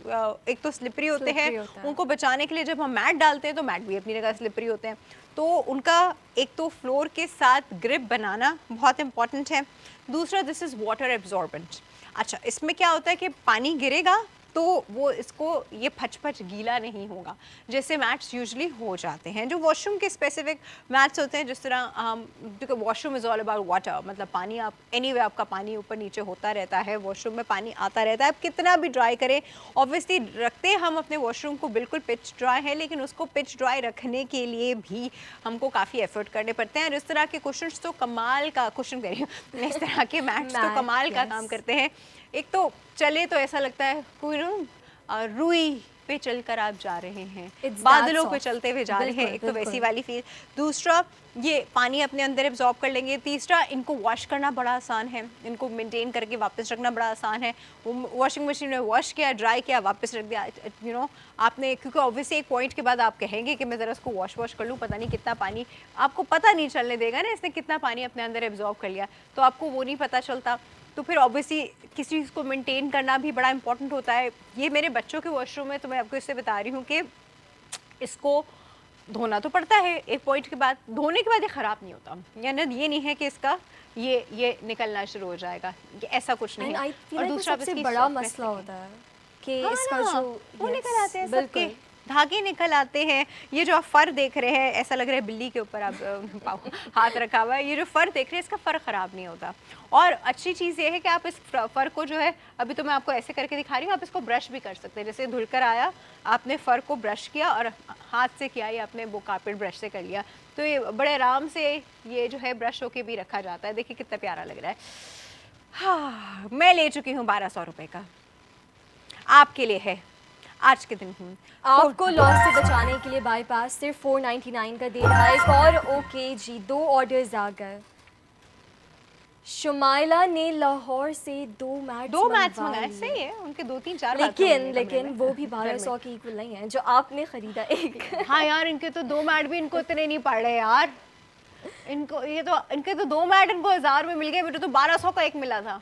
A: एक तो स्लिपरी होते हैं, उनको बचाने के लिए जब हम मैट डालते हैं तो मैट भी अपनी जगह स्लिपरी होते हैं, तो उनका एक तो फ्लोर के साथ ग्रिप बनाना बहुत इंपॉर्टेंट है। दूसरा, दिस इज़ वाटर एब्जॉर्बेंट। अच्छा, इसमें क्या होता है कि पानी गिरेगा तो वो इसको ये फच गीला नहीं होगा, जैसे मैट्स यूजुअली हो जाते हैं, जो वॉशरूम के स्पेसिफिक मैट्स होते हैं। जिस तरह क्योंकि washroom is all about water, मतलब पानी, आप एनीवे आपका पानी ऊपर नीचे होता रहता है, वॉशरूम में पानी आता रहता है, आप कितना भी ड्राई करें। ऑब्वियसली रखते हैं हम अपने वॉशरूम को बिल्कुल पिच ड्राई है, लेकिन उसको पिच ड्राई रखने के लिए भी हमको काफ़ी एफर्ट करने पड़ते हैं। और इस तरह के कुशन्स तो कमाल का कुशन करिए, इस तरह के मैट्स तो कमाल का काम करते हैं। एक तो चले तो ऐसा लगता है कोई रुई पे चलकर आप जा रहे हैं, बादलों पे चलते हुए जा रहे हैं, एक तो वैसी वाली फील। दूसरा, ये पानी अपने अंदर एब्जॉर्ब कर लेंगे। तीसरा, इनको वॉश करना बड़ा आसान है, इनको मेंटेन करके वापस रखना बड़ा आसान है। वॉशिंग मशीन में वॉश किया, ड्राई किया, वापस रख दिया, आपने, क्योंकि ऑब्वियसली एक पॉइंट के बाद आप कहेंगे कि मैं ज़रा इसको वॉश कर लूँ, पता नहीं कितना पानी, आपको पता नहीं चलने देगा ना इसने कितना पानी अपने अंदर एब्जॉर्ब कर लिया, तो आपको वो नहीं पता चलता। तो फिर ऑब्वियसली किसी चीज़ को मेंटेन करना भी बड़ा इंपॉर्टेंट होता है। ये मेरे बच्चों के वॉशरूम है, तो मैं आपको इससे बता रही हूँ कि इसको धोना तो पड़ता है, एक पॉइंट के बाद, धोने के बाद ये ख़राब नहीं होता, यानी ये नहीं है कि इसका ये निकलना शुरू हो जाएगा, ये ऐसा कुछ नहीं है।
B: और दूसरा सबसे बड़ा मसला होता है कि इसका जो
A: वो निकल आते हैं, सबके धागे निकल आते हैं। ये जो आप फ़र देख रहे हैं, ऐसा लग रहा है बिल्ली के ऊपर आप हाथ रखा हुआ है, ये जो फ़र देख रहे हैं इसका फ़र ख़राब नहीं होता। और अच्छी चीज़ ये है कि आप इस फ़र को जो है, अभी तो मैं आपको ऐसे करके दिखा रही हूँ, आप इसको ब्रश भी कर सकते हैं। जैसे धुलकर आया, आपने फ़र को ब्रश किया और हाथ से किया, या आपने वो कारपेट ब्रश से कर लिया, तो ये बड़े आराम से ये जो है ब्रश होके भी रखा जाता है। देखिए कितना प्यारा लग रहा है। हाँ, मैं ले चुकी हूँ 1200 रुपये का, आपके लिए है आज के दिन हूँ।
B: आपको लॉस से बचाने के लिए बाईपास सिर्फ 499 का दे रहा है। एक और ओके जी, 2 ऑर्डर्स आ गए। शुमाइला ने लाहौर से 2 मैट्स
A: 2 मैट्स
B: मंगवा
A: मंगाए,
B: लिए।
A: सही है, उनके 2-3-4 बाथरूम
B: लेकिन
A: हैं
B: लेकिन
A: कमरे में।
B: वो भी
A: घर
B: 1200
A: में।
B: के इक्वल नहीं है जो आपने खरीदा एक।
A: हाँ यार, इनके तो 2 मैट भी इनको इतने नहीं पड़ रहे यार। इनको ये तो इनके तो 2 मैट इनको 1000 में मिल गए, मुझे तो 1200 का एक मिला था।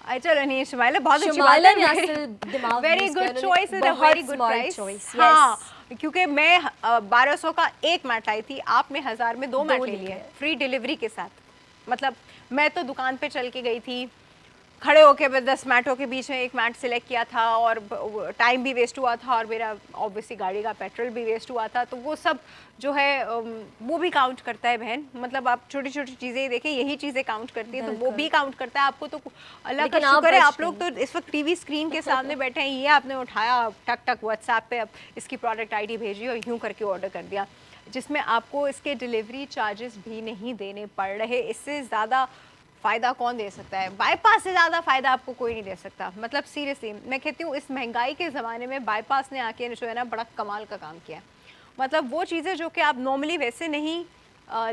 A: चलो नहीं शुमाइला, बहुत अच्छी बात
B: शुमाइला ने
A: है।
B: असल दिमाग
A: वेरी
B: यूज़
A: गुड
B: किया, उन्होंने
A: चॉइस, इज अ
B: बहुत
A: very good
B: smart
A: price.
B: Choice,
A: हाँ,
B: यस।
A: क्योंकि मैं 1200 का एक मैट लाई थी, आपने 1000 में 2 मैट ले
B: ले
A: लिए
B: लिए।
A: फ्री डिलीवरी के साथ। मतलब मैं तो दुकान पे चल के गई थी, खड़े होके मैं 10 मैटों के बीच में एक मैट सिलेक्ट किया था, और टाइम भी वेस्ट हुआ था और मेरा ऑब्वियसली गाड़ी का पेट्रोल भी वेस्ट हुआ था। तो वो सब जो है वो भी काउंट करता है बहन। मतलब आप छोटी छोटी चीज़ें देखें, यही चीज़ें काउंट करती हैं, तो वो
B: बिल्कुल।
A: भी काउंट करता है। आपको तो अल्लाह का
B: लेकिन आप
A: शुक्र है,
B: बच
A: आप लोग तो
B: गई।
A: इस वक्त टीवी स्क्रीन के सामने बैठे हैं, ये आपने उठाया टक टक व्हाट्सएप पे, अब इसकी प्रोडक्ट आईडी भेजी और यूं करके ऑर्डर कर दिया, जिसमें आपको इसके डिलीवरी चार्जेस भी नहीं देने पड़ रहे। इससे ज़्यादा फ़ायदा कौन दे सकता है? बाईपास से ज़्यादा फ़ायदा आपको कोई नहीं दे सकता। मतलब सीरियसली मैं कहती हूँ, इस महंगाई के ज़माने में बाईपास ने आके जो है ना बड़ा कमाल का काम किया है। मतलब वो चीज़ें जो कि आप नॉर्मली वैसे नहीं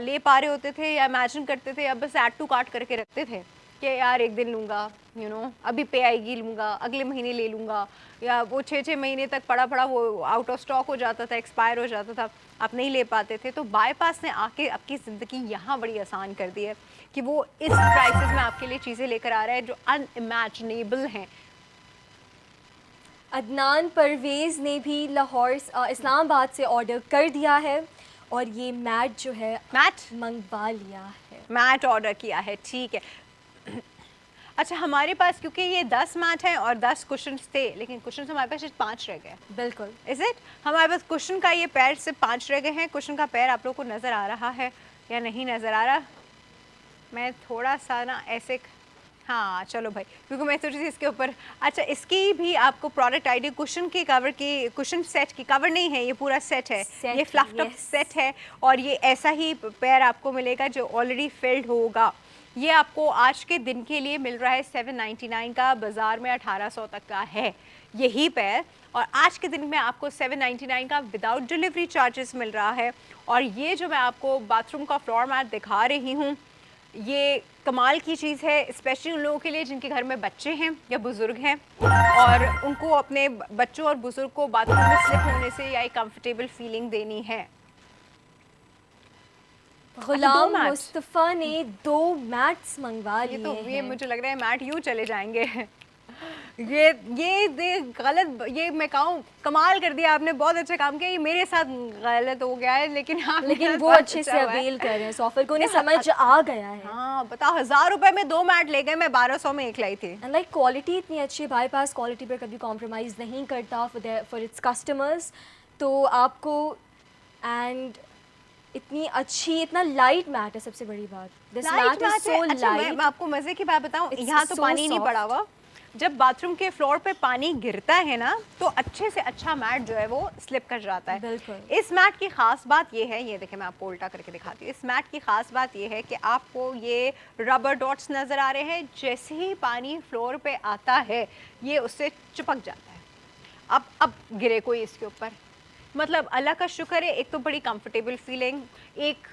A: ले पा रहे होते थे या इमेजिन करते थे, अब बस ऐड टू कार्ट करके रखते थे कि यार एक दिन लूँगा, अभी पे आएगी लूँगा, अगले महीने ले लूँगा, या वो 6-6 महीने तक पड़ा पड़ा वो आउट ऑफ स्टॉक हो जाता था, एक्सपायर हो जाता था, आप नहीं ले पाते थे। तो बाईपास ने आके आपकी ज़िंदगी यहाँ बड़ी आसान कर दी है कि वो इस प्राइसेस में आपके लिए चीज़ें लेकर आ रहा है जो अनइमेजिनेबल हैं।
B: अदनान परवेज़ ने भी लाहौर इस्लामाबाद से ऑर्डर कर दिया है और ये मैट जो है
A: मैट
B: मंगवा लिया है।
A: मैट ऑर्डर किया है, ठीक है। अच्छा, हमारे पास क्योंकि ये 10 मैट हैं और 10 कुशन्स थे, लेकिन कुशन्स हमारे पास सिर्फ 5 रह गए।
B: बिल्कुल।
A: Is it? हमारे पास कुशन का ये पैर सिर्फ 5 रह गए हैं। कुशन का पैर आप लोग को नज़र आ रहा है या नहीं नज़र आ रहा? मैं थोड़ा सा ना ऐसे, हाँ चलो भाई, क्योंकि मैं सोची थी इसके ऊपर। अच्छा, इसकी भी आपको प्रोडक्ट आईडी कुशन की कवर की, कुशन सेट की कवर नहीं है, ये पूरा सेट है,
B: सेट,
A: ये फ्लफ टॉप
B: yes।
A: सेट है, और ये ऐसा ही पैर आपको मिलेगा जो ऑलरेडी फिल्ड होगा। ये आपको आज के दिन के लिए मिल रहा है 799 का, बाज़ार में 1800 तक का है यही पैर, और आज के दिन में आपको 799 का विदाउट डिलीवरी चार्जेस मिल रहा है। और ये जो मैं आपको बाथरूम का फ्लोर मैट दिखा रही हूँ, ये कमाल की चीज़ है, स्पेशली उन लोगों के लिए जिनके घर में बच्चे हैं या बुज़ुर्ग हैं और उनको अपने बच्चों और बुज़ुर्ग को बाथरूम में स्लिप होने से या एक कंफर्टेबल फीलिंग देनी है।
B: गुलाम
A: मैट।
B: मुस्तफ़ा ने 2 मैट्स मंगवा लिए
A: ये
B: हैं।
A: मुझे लग रहा है मैट यूँ चले जाएंगे। ये गलत, ये मैं कहूँ कमाल कर दिया आपने, बहुत अच्छा काम किया। ये मेरे साथ गलत हो गया है, लेकिन
B: लेकिन वो अच्छे से अवेल कर रहे हैं सॉफर को, उन्हें समझ आ गया है।
A: हाँ बताओ, 1000 रुपए में 2 मैट ले गए, मैं 1200 में एक लाई थी।
B: एंड लाइक क्वालिटी इतनी अच्छी, बाईपास क्वालिटी पर कभी कॉम्प्रोमाइज़ नहीं करता फॉर इट्स कस्टमर्स। तो आपको एंड इतनी अच्छी, इतना लाइट मैट है, सबसे बड़ी बात दिस मैट इज सो
A: अच्छा, मैं
B: लाइट।
A: आपको मजे की बात बताऊं,
B: It's
A: यहाँ तो
B: so
A: पानी नहीं
B: soft।
A: पड़ा हुआ। जब बाथरूम के फ्लोर पे पानी गिरता है ना, तो अच्छे से अच्छा मैट जो है वो स्लिप कर जाता है।
B: बिल्कुल।
A: इस मैट की खास बात ये है, ये देखिए मैं आपको उल्टा करके दिखाती हूँ। इस मैट की खास बात ये है कि आपको ये रबर डॉट्स नज़र आ रहे हैं, जैसे ही पानी फ्लोर पे आता है ये उससे चिपक जाता है। अब गिरे कोई इसके ऊपर, मतलब अल्लाह का शुक्र है। एक तो बड़ी कंफर्टेबल फीलिंग, एक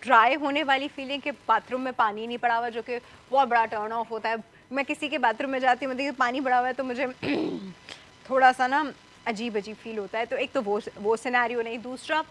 A: ड्राई होने वाली फीलिंग कि बाथरूम में पानी नहीं पड़ा हुआ, जो कि बहुत बड़ा टर्न ऑफ होता है। मैं किसी के बाथरूम में जाती हूँ, मतलब पानी पड़ा हुआ है तो मुझे थोड़ा सा ना अजीब अजीब फील होता है। तो एक तो वो सिनेरियो नहीं। दूसरा,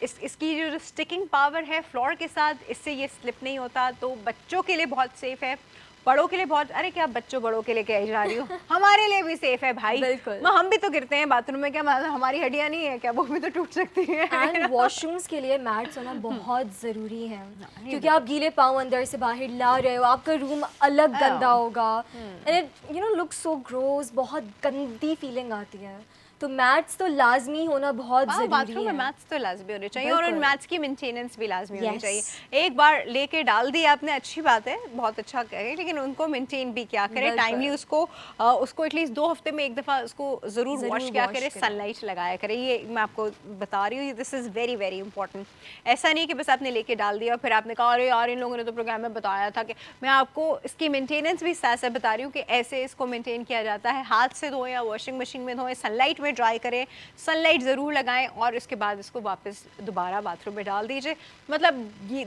A: इसकी जो स्टिकिंग पावर है फ्लोर के साथ, इससे ये स्लिप नहीं होता। तो बच्चों के लिए बहुत सेफ़ है, बड़ों के लिए बहुत, अरे क्या बच्चों बड़ों के लिए कह जा रही हूँ, हमारे लिए भी सेफ है भाई।
B: बिल्कुल।
A: हम भी तो गिरते हैं बाथरूम में, क्या हमारी हड्डियाँ नहीं है क्या, वो भी तो टूट सकती है।
B: एंड वॉशरूम्स के लिए मैट्स होना बहुत ज़रूरी है, क्योंकि आप गीले पाँव अंदर से बाहर ला रहे हो, आपका रूम अलग गंदा होगा and it look so gross, बहुत गंदी फीलिंग आती है। तो मैट्स तो लाजमी होना बहुत ज़रूरी
A: बाथरूम में
B: है।
A: मैट्स तो लाजमी होने चाहिए, और उन
B: बिल्कुल।
A: मैट्स की मेंटेनेंस भी लाजमी होनी
B: Yes।
A: चाहिए। एक बार लेके डाल दी आपने, अच्छी बात है, बहुत अच्छा करें, लेकिन उनको मेंटेन भी क्या करें,
B: बिल्कुल।
A: टाइमली उसको एटलीस्ट 2 हफ्ते में एक दफ़ा उसको ज़रूर वॉश क्या
B: wash
A: करें,
B: करें।
A: सनलाइट लगाया करें। ये मैं आपको बता रही हूँ, this is very very important. ऐसा नहीं कि बस आपने लेके डाल दिया और फिर आपने कहा अरे यार इन लोगों ने तो प्रोग्राम में बताया था। कि मैं आपको इसकी मेंटेनेंस भी साथ साथ बता रही हूँ कि ऐसे इसको मेंटेन किया जाता है। हाथ से धोएं या वॉशिंग मशीन में धोएं, सनलाइट में में ड्राई करें, सनलाइट ज़रूर लगाएं और इसके बाद इसको वापस दोबारा बाथरूम में डाल दीजिए। मतलब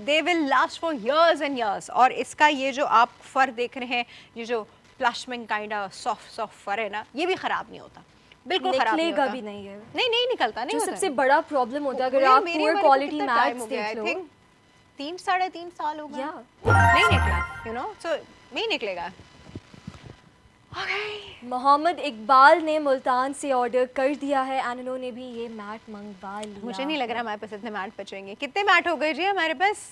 A: they will last for years and years. और इसका ये जो आप फर देख रहे हैं, ये जो प्लास्टमिंग काइंड ऑफ सॉफ्ट फर है ना, ये भी ख़राब नहीं होता, बिल्कुल खराब नहीं
B: निकलेगा
A: होता।
B: भी नहीं है।
A: नहीं निकलता, नहीं
B: जो
A: होता
B: सबसे
A: है।
B: बड़ा प्रॉब्लम होता है अगर
A: मेरे-
B: आप
A: मेरे
B: पुअर
A: वाले को
B: क्वालिटी
A: कितना time
B: मैट्स
A: हो गया,
B: देख
A: I
B: लो।
A: think 3 साढ़े 3 साल हो गए,
B: या
A: नहीं निकला, यू नो, सो नहीं निकलेगा।
B: मोहम्मद इकबाल ने मुल्तान से ऑर्डर कर दिया है एंड उन्होंने भी ये मैट मंगवा लिया।
A: मुझे नहीं लग रहा हमारे पास इतने मैट बचेंगे। कितने मैट हो गए जी हमारे पास?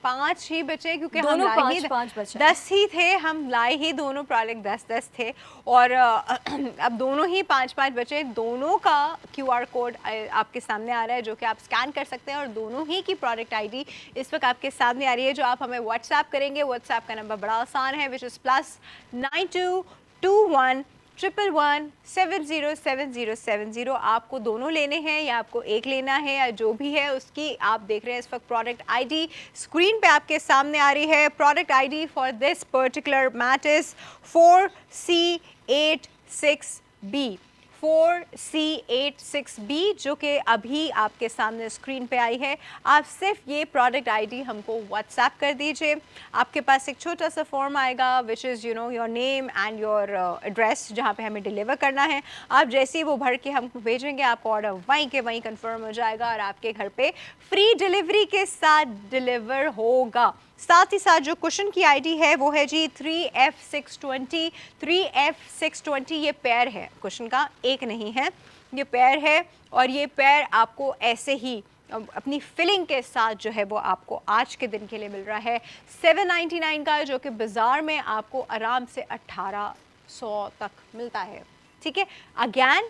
A: 5 ही बचे, क्योंकि हम
B: दोनों
A: लाए ही
B: 5 बचे।
A: 10 ही थे, हम लाए ही दोनों प्रोडक्ट 10 थे और अब दोनों ही 5 बचे। दोनों का QR कोड आपके सामने आ रहा है जो कि आप स्कैन कर सकते हैं और दोनों ही की प्रोडक्ट ID इस वक्त आपके सामने आ रही है, जो आप हमें व्हाट्सएप करेंगे। व्हाट्सएप का नंबर बड़ा आसान है, विच इज़ +9221 111 707070। आपको दोनों लेने हैं या आपको एक लेना है या जो भी है उसकी आप देख रहे हैं इस वक्त प्रोडक्ट ID स्क्रीन पे आपके सामने आ रही है। Product ID for this particular mat is 4C86B 4C86B, जो कि अभी आपके सामने स्क्रीन पे आई है। आप सिर्फ ये प्रोडक्ट ID हमको व्हाट्सएप कर दीजिए। आपके पास एक छोटा सा फॉर्म आएगा which is you know your name and your address, जहाँ पे हमें डिलीवर करना है। आप जैसे ही वो भर के हमको भेजेंगे, आपका ऑर्डर वहीं के वहीं कंफर्म हो जाएगा और आपके घर पे फ्री डिलीवरी के साथ डिलीवर होगा। साथ ही साथ जो कुशन की ID है वो है जी 3F620। 3F620 ये पैर है कुशन का, एक नहीं है, ये पैर है और ये पैर आपको ऐसे ही अपनी फिलिंग के साथ जो है वो आपको आज के दिन के लिए मिल रहा है 799 का, जो कि बाज़ार में आपको आराम से 1800 तक मिलता है। ठीक है, अगैन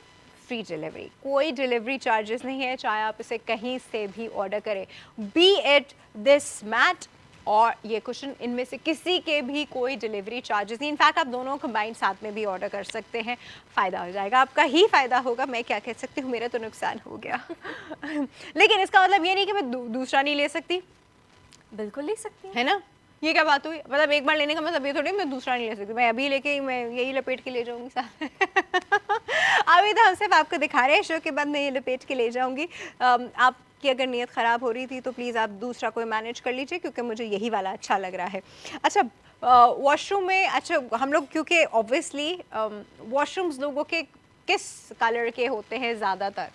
A: फ्री डिलीवरी, कोई डिलीवरी चार्जेस नहीं है, चाहे आप इसे कहीं से भी ऑर्डर करें, बी इट दिस मैट और ये कुशन, इनमें से किसी के भी कोई डिलीवरी चार्जेस नहीं। इनफैक्ट आप दोनों कंबाइंड साथ में भी ऑर्डर कर सकते हैं, फ़ायदा हो जाएगा, आपका ही फ़ायदा होगा। मैं क्या कह सकती हूँ, मेरा तो नुकसान हो गया लेकिन इसका मतलब ये नहीं कि मैं दूसरा नहीं ले सकती।
B: बिल्कुल ले सकती हैं।
A: है ना, ये क्या बात हुई? मतलब एक बार लेने का मतलब ये थोड़ी मैं दूसरा नहीं ले सकती, मैं अभी लेके मैं यही लपेट के ले जाऊंगी साथ अभी तो हम सिर्फ आपको दिखा रहे हैं, शो के बाद मैं ये लपेट के ले जाऊंगी। आपकी अगर नीयत ख़राब हो रही थी तो प्लीज़ आप दूसरा कोई मैनेज कर लीजिए, क्योंकि मुझे यही वाला अच्छा लग रहा है। अच्छा, वॉशरूम में, अच्छा हम लोग क्योंकि ऑब्वियसली वॉशरूम्स लोगों के किस कलर के होते हैं ज़्यादातर?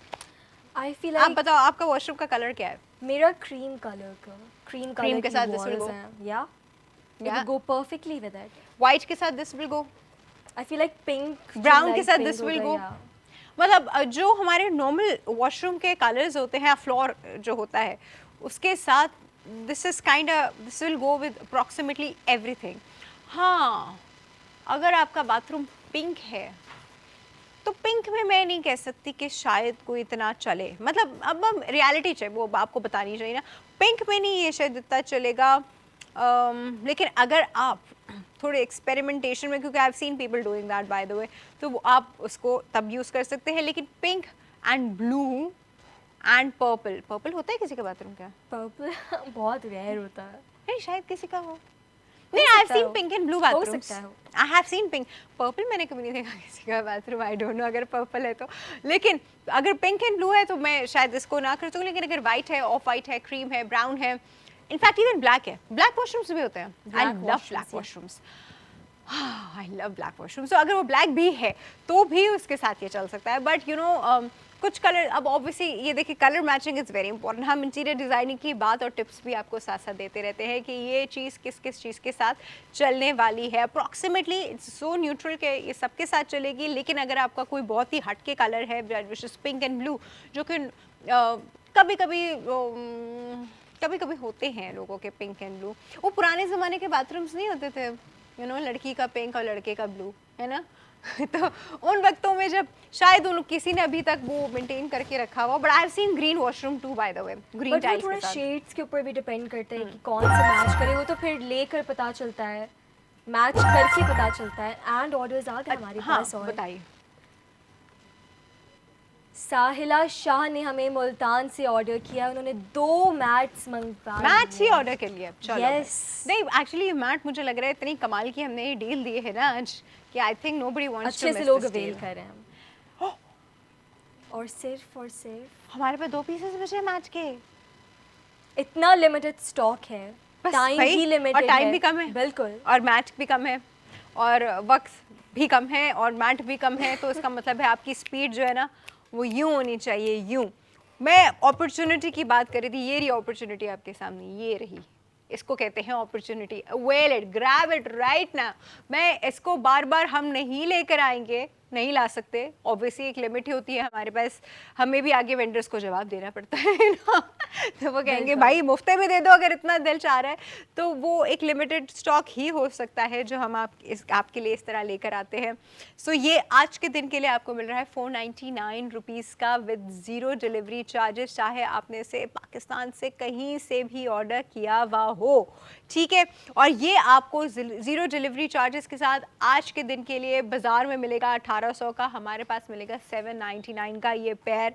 B: आई फील
A: आप बताओ, आपका वॉशरूम का कलर क्या है?
B: मेरा क्रीम कलर का, क्रीम कलर
A: के साथ this will go?
B: या it will go perfectly with it.
A: White के साथ this will go,
B: I feel like pink,
A: brown के साथ दिस विल गो। मतलब जो हमारे नॉर्मल वॉशरूम के कलर्स होते हैं, फ्लोर जो होता है उसके साथ this will go with approximately everything. हाँ, अगर आपका बाथरूम पिंक है तो पिंक में मैं नहीं कह सकती कि शायद कोई इतना चले, मतलब अब हम रियलिटी चाहिए वो आपको बतानी चाहिए ना। पिंक में नहीं ये शायद इतना चलेगा, लेकिन अगर आप थोड़े एक्सपेरिमेंटेशन में, क्योंकि आई have seen people doing that bye the वे, तो वो आप उसको तब यूज़ कर सकते हैं। लेकिन pink and blue and purple, purple होता है किसी का बाथरूम क्या?
B: पर्पल बहुत रेयर होता है।
A: नहीं, शायद किसी का हो। नहीं, आई have scene pink and blue bathrooms.
B: हो सकता है।
A: आई हैव सीन पिंक, पर्पल मैंने कभी नहीं देखा किसी का बाथरूम। आई डोंट नो अगर पर्पल है तो, लेकिन अगर पिंक एंड ब्लू है तो मैं शायद इसको ना कर सकूँ। लेकिन अगर वाइट है, ऑफ वाइट है, क्रीम है, ब्राउन है, इनफैक्ट इवन ब्लैक है, ब्लैक वॉशरूम्स भी होते हैं। I love black washrooms, I love black washrooms. तो अगर वो ब्लैक भी है तो भी उसके साथ ये चल सकता है। बट यू नो कुछ कलर, अब ऑब्वियसली ये देखिए colour matching is very important. हम इंटीरियर डिज़ाइनिंग की बात और टिप्स भी आपको साथ साथ देते रहते हैं कि ये चीज़ किस किस चीज़ के साथ चलने वाली है। अप्रॉक्सीमेटली इट्स सो न्यूट्रल के ये सबके साथ चलेगी। लेकिन अगर आपका कोई बहुत ही हट के कलर है which is pink and blue, जो कि कभी कभी होते हैं लोगों के पिंक एंड ब्लू, वो पुराने ज़माने के बाथरूम्स नहीं होते थे, यू नो, लड़की का पिंक और लड़के का ब्लू, है ना तो उन वक्तों में जब शायद उन किसी ने अभी तक वो मेंटेन करके रखा हुआ। But I have seen green washroom to by the way, green tiles के साथ।
B: शेड्स के ऊपर भी डिपेंड करता है कि कौन सा मैच करे, वो तो फिर लेकर पता चलता है, मैच करके पता चलता है। एंड ऑर्डर्स आ गए हमारे पास। और
A: बताइए।
B: साहिला शाह ने हमें मुल्तान से ऑर्डर किया, उन्होंने 2 मैट्स मंगवाए।
A: मैट्स ही ऑर्डर कर लिया, चलो
B: Yes.
A: नहीं एक्चुअली ये मैट मुझे लग रहा है इतनी कमाल की हमने ये डील दी है ना आज कि I think nobody wants to
B: अच्छे से लोग अवेल कर रहे हैं। और सिर्फ
A: हमारे पास 2 पीसेस बचे हैं मैच के,
B: इतना लिमिटेड स्टॉक है,
A: बस
B: टाइम
A: भाई,
B: भी
A: और
B: लिमिटेड
A: टाइम
B: है।
A: भी कम है,
B: बिल्कुल।
A: और मैच भी कम है और वक्त भी कम है और मैट भी कम है, तो इसका मतलब है आपकी स्पीड जो है ना वो यूं होनी चाहिए, यूं। मैं अपॉर्चुनिटी की बात कर रही थी, ये रही अपॉर्चुनिटी आपके सामने, ये रही, इसको कहते हैं opportunity, well it, grab it right ना। मैं इसको बार बार हम नहीं लेकर आएंगे, नहीं ला सकते, ऑब्वियसली एक लिमिट ही होती है हमारे पास, हमें भी आगे वेंडर्स को जवाब देना पड़ता है ना, तो वो कहेंगे भाई मुफ्ते में दे दो अगर इतना दिल चाह रहा है, तो वो एक लिमिटेड स्टॉक ही हो सकता है जो हम आपके लिए इस तरह लेकर आते हैं। सो ये आज के दिन के लिए आपको मिल रहा है 499 रुपीज़ का विद ज़ीरो डिलीवरी चार्जेस, चाहे आपने इसे पाकिस्तान से कहीं से भी ऑर्डर किया हुआ हो, ठीक है। और ये आपको ज़ीरो डिलीवरी चार्जेस के साथ आज के दिन के लिए बाज़ार में मिलेगा 1800 का, हमारे पास मिलेगा 799 का। ये पैर,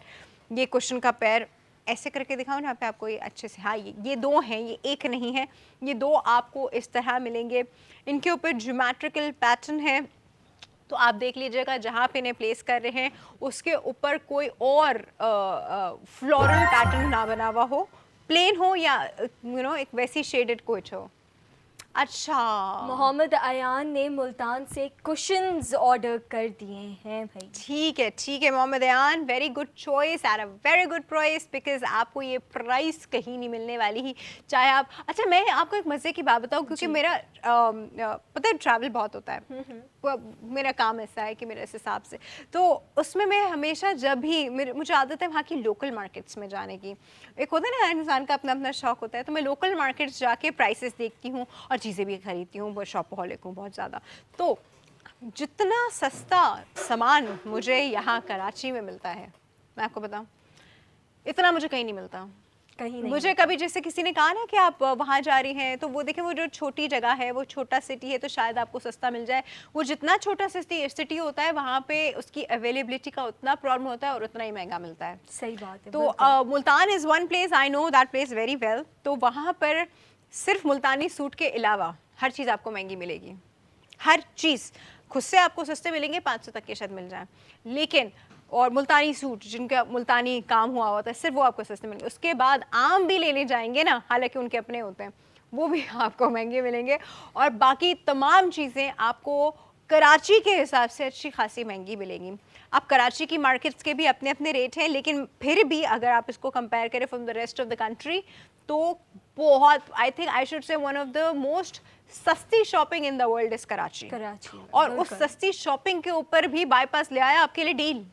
A: ये कुशन का पैर ऐसे करके दिखाओ ना पे आपको, ये अच्छे से, हाँ ये 2 हैं, ये एक नहीं है, ये 2 आपको इस तरह मिलेंगे। इनके ऊपर ज्योमेट्रिकल पैटर्न है, तो आप देख लीजिएगा जहाँ पे इन्हें प्लेस कर रहे हैं उसके ऊपर कोई और फ्लोरल पैटर्न ना बना हुआ हो, प्लेन हो या एक वैसी शेडेड कुछ हो। अच्छा,
B: मोहम्मद अयान ने मुल्तान से कुशन्स ऑर्डर कर दिए हैं भाई।
A: ठीक है Mohammad Ayan, very good choice at a very good price, because आपको ये प्राइस कहीं नहीं मिलने वाली ही, चाहे आप, अच्छा मैं आपको एक मज़े की बात बताऊँ, क्योंकि मेरा पता है ट्रैवल बहुत होता है, मेरा काम ऐसा है कि मेरे इस हिसाब से, तो उसमें मैं हमेशा जब भी मुझे आदत है वहाँ की लोकल मार्केट्स में जाने की, एक होता है ना इंसान का अपना अपना शौक होता है, तो मैं लोकल मार्केट्स जाके प्राइसेस देखती हूँ और चीज़ें भी खरीदती हूँ, बहुत शॉपहॉलिक हूँ बहुत ज़्यादा। तो जितना सस्ता सामान मुझे यहाँ कराची में मिलता है, मैं आपको बताऊँ, इतना मुझे कहीं नहीं मिलता,
B: कहीं नहीं।
A: मुझे कभी जैसे किसी ने कहा ना कि आप वहाँ जा रही हैं, तो वो देखें वो जो छोटी जगह है, वो छोटा सिटी है, तो शायद आपको सस्ता मिल जाए। वो जितना छोटा सिटी होता है वहाँ पे उसकी अवेलेबिलिटी का उतना प्रॉब्लम होता है और उतना ही महंगा मिलता है।
B: सही बात है।
A: तो Multan is one place, I know that place very well. तो वहाँ पर सिर्फ मुल्तानी सूट के अलावा हर चीज़ आपको महंगी मिलेगी, हर चीज़। खुद से आपको सस्ते मिलेंगे, 500 तक के शायद मिल जाए, लेकिन और मुल्तानी सूट जिनका मुल्तानी काम हुआ होता है सिर्फ वो आपको सस्ते मिलेंगे। उसके बाद आम भी लेने जाएंगे ना, हालांकि उनके अपने होते हैं, वो भी आपको महंगे मिलेंगे, और बाकी तमाम चीज़ें आपको कराची के हिसाब से अच्छी खासी महंगी मिलेंगी। अब कराची की मार्केट्स के भी अपने अपने रेट हैं, लेकिन फिर भी अगर आप इसको कंपेयर करें from the rest of the country, तो बहुत, I think I should say one of the most सस्ती shopping in the world is Karachi. और उस सस्ती शॉपिंग के ऊपर भी बाईपास ले आया आपके लिए डील।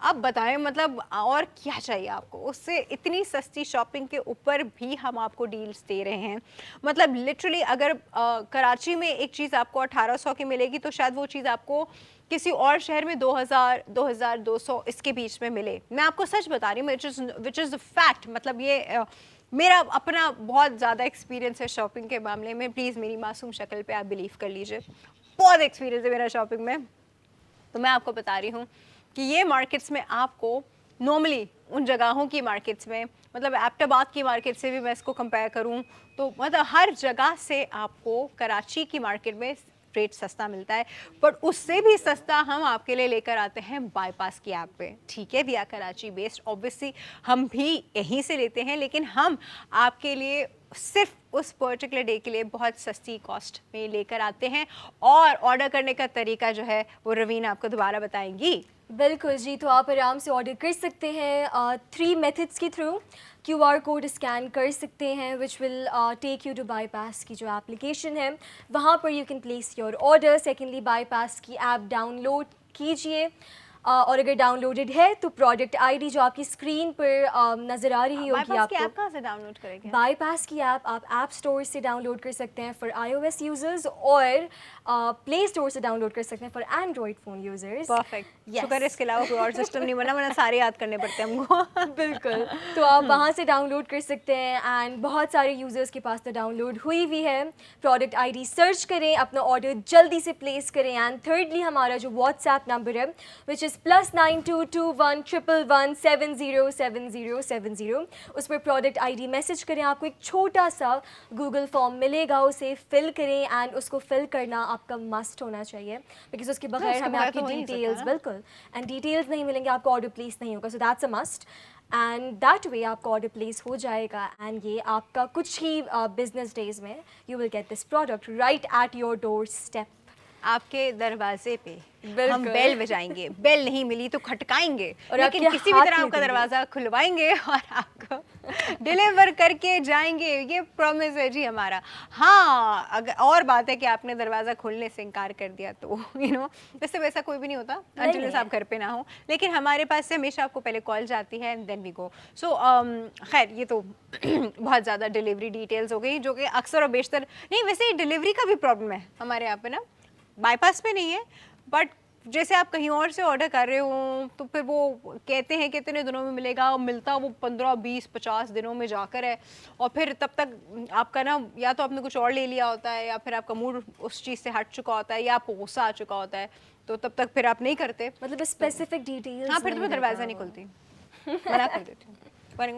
A: अब बताएं मतलब और क्या चाहिए आपको, उससे इतनी सस्ती शॉपिंग के ऊपर भी हम आपको डील्स दे रहे हैं। मतलब लिटरली अगर कराची में एक चीज़ आपको 1800 की मिलेगी, तो शायद वो चीज़ आपको किसी और शहर में 2000 2200 इसके बीच में मिले। मैं आपको सच बता रही हूँ, विच इज़ फैक्ट। मतलब ये मेरा अपना बहुत ज़्यादा एक्सपीरियंस है शॉपिंग के मामले में, प्लीज़ मेरी मासूम शक्ल पे आप बिलीव कर लीजिए, बहुत एक्सपीरियंस है मेरा शॉपिंग में। तो मैं आपको बता रही हूँ कि ये मार्केट्स में आपको नॉर्मली उन जगहों की मार्केट्स में, मतलब एबटाबाद की मार्केट से भी मैं इसको कंपेयर करूँ तो मतलब हर जगह से आपको कराची की मार्केट में रेट सस्ता मिलता है, पर उससे भी सस्ता हम आपके लिए लेकर आते हैं बाईपास की ऐप पे। ठीक है, we are Karachi based, obviously हम भी यहीं से लेते हैं, लेकिन हम आपके लिए सिर्फ उस पर्टिकुलर डे के लिए बहुत सस्ती कॉस्ट में लेकर आते हैं। और ऑर्डर करने का तरीका जो है वो रवीन आपको दोबारा बताएंगी।
B: बिल्कुल जी, तो आप आराम से ऑर्डर कर सकते हैं 3 मेथड्स के थ्रू। QR कोड स्कैन कर सकते हैं which will take you to Bypass की जो एप्लीकेशन है, वहाँ पर you can place your order. Secondly, Bypass की ऐप डाउनलोड कीजिए, और अगर डाउनलोडेड है तो प्रोडक्ट आईडी जो आपकी स्क्रीन पर नज़र आ रही होगी आपको,
A: ऐप कहाँ से डाउनलोड करेंगे?
B: बाईपास की ऐप आप ऐप स्टोर से डाउनलोड कर सकते हैं फॉर iOS यूजर्स, और प्ले स्टोर से डाउनलोड कर सकते हैं for Android phone users.
A: Perfect. शुक्र इसके अलावा कोई और सिस्टम नहीं बना, वरना सारे याद करने पड़ते हैं हमको।
B: बिल्कुल, तो आप वहाँ से डाउनलोड कर सकते हैं, एंड बहुत सारे यूज़र्स के पास तो डाउनलोड हुई भी है। प्रोडक्ट आईडी सर्च करें, अपना ऑर्डर जल्दी से प्लेस करें, एंड थर्डली हमारा जो व्हाट्सएप नंबर है विच इज़ +922111707070। उस पर प्रोडक्ट आईडी मैसेज करें, आपको एक छोटा सा गूगल फॉर्म मिलेगा, उसे फिल करें एंड उसको फिल करना आपका मस्ट होना चाहिए, बिकॉज उसके बगैर
A: उसके
B: हमें
A: बगैर
B: आपकी
A: तो हो ही नहीं सकता
B: डिटेल्स
A: ना।
B: बिल्कुल एंड डिटेल्स नहीं मिलेंगे, आपको ऑर्डर प्लेस नहीं होगा। So that's a must and that way आपका ऑर्डर प्लेस हो जाएगा एंड ये आपका कुछ ही बिजनेस डेज में you will get this product right at your door step.
A: आपके दरवाजे पे हम
B: बिल्कुल।
A: बेल बजाएंगे, बेल नहीं मिली तो खटकाएंगे,
B: और
A: लेकिन
B: आपके
A: किसी भी
B: हाथ
A: तरह
B: में
A: आपका
B: देंगे।
A: दरवाजा खुलवाएंगे और आपको डिलीवर करके जाएंगे। ये प्रॉमिस है जी हमारा। हाँ, अगर और बात है कि आपने दरवाज़ा खोलने से इनकार कर दिया तो वैसे वैसा कोई भी नहीं होता
B: नहीं
A: अनटिल
B: है।
A: आप घर पे ना हो, लेकिन हमारे पास से हमेशा आपको पहले कॉल जाती है एंड देन वी गो। सो खैर ये तो बहुत ज़्यादा डिलीवरी डिटेल्स हो गई, जो कि अक्सर और बेशतर नहीं, वैसे डिलीवरी का भी प्रॉब्लम है हमारे यहाँ पे ना, बाईपास पे नहीं है, बट जैसे आप कहीं और से ऑर्डर कर रहे हो तो फिर वो कहते हैं कि इतने दिनों में मिलेगा, और मिलता वो 15-20-50 दिनों में जाकर है, और फिर तब तक आपका ना या तो आपने कुछ और ले लिया होता है, या फिर आपका मूड उस चीज़ से हट चुका होता है, या आपको गुस्सा आ चुका होता है, तो तब तक फिर आप नहीं करते।
B: मतलब स्पेसिफिक डिटेल्स
A: हाँ, फिर तो मैं दरवाज़ा नहीं खुलती, मना कर देती हूँ। पर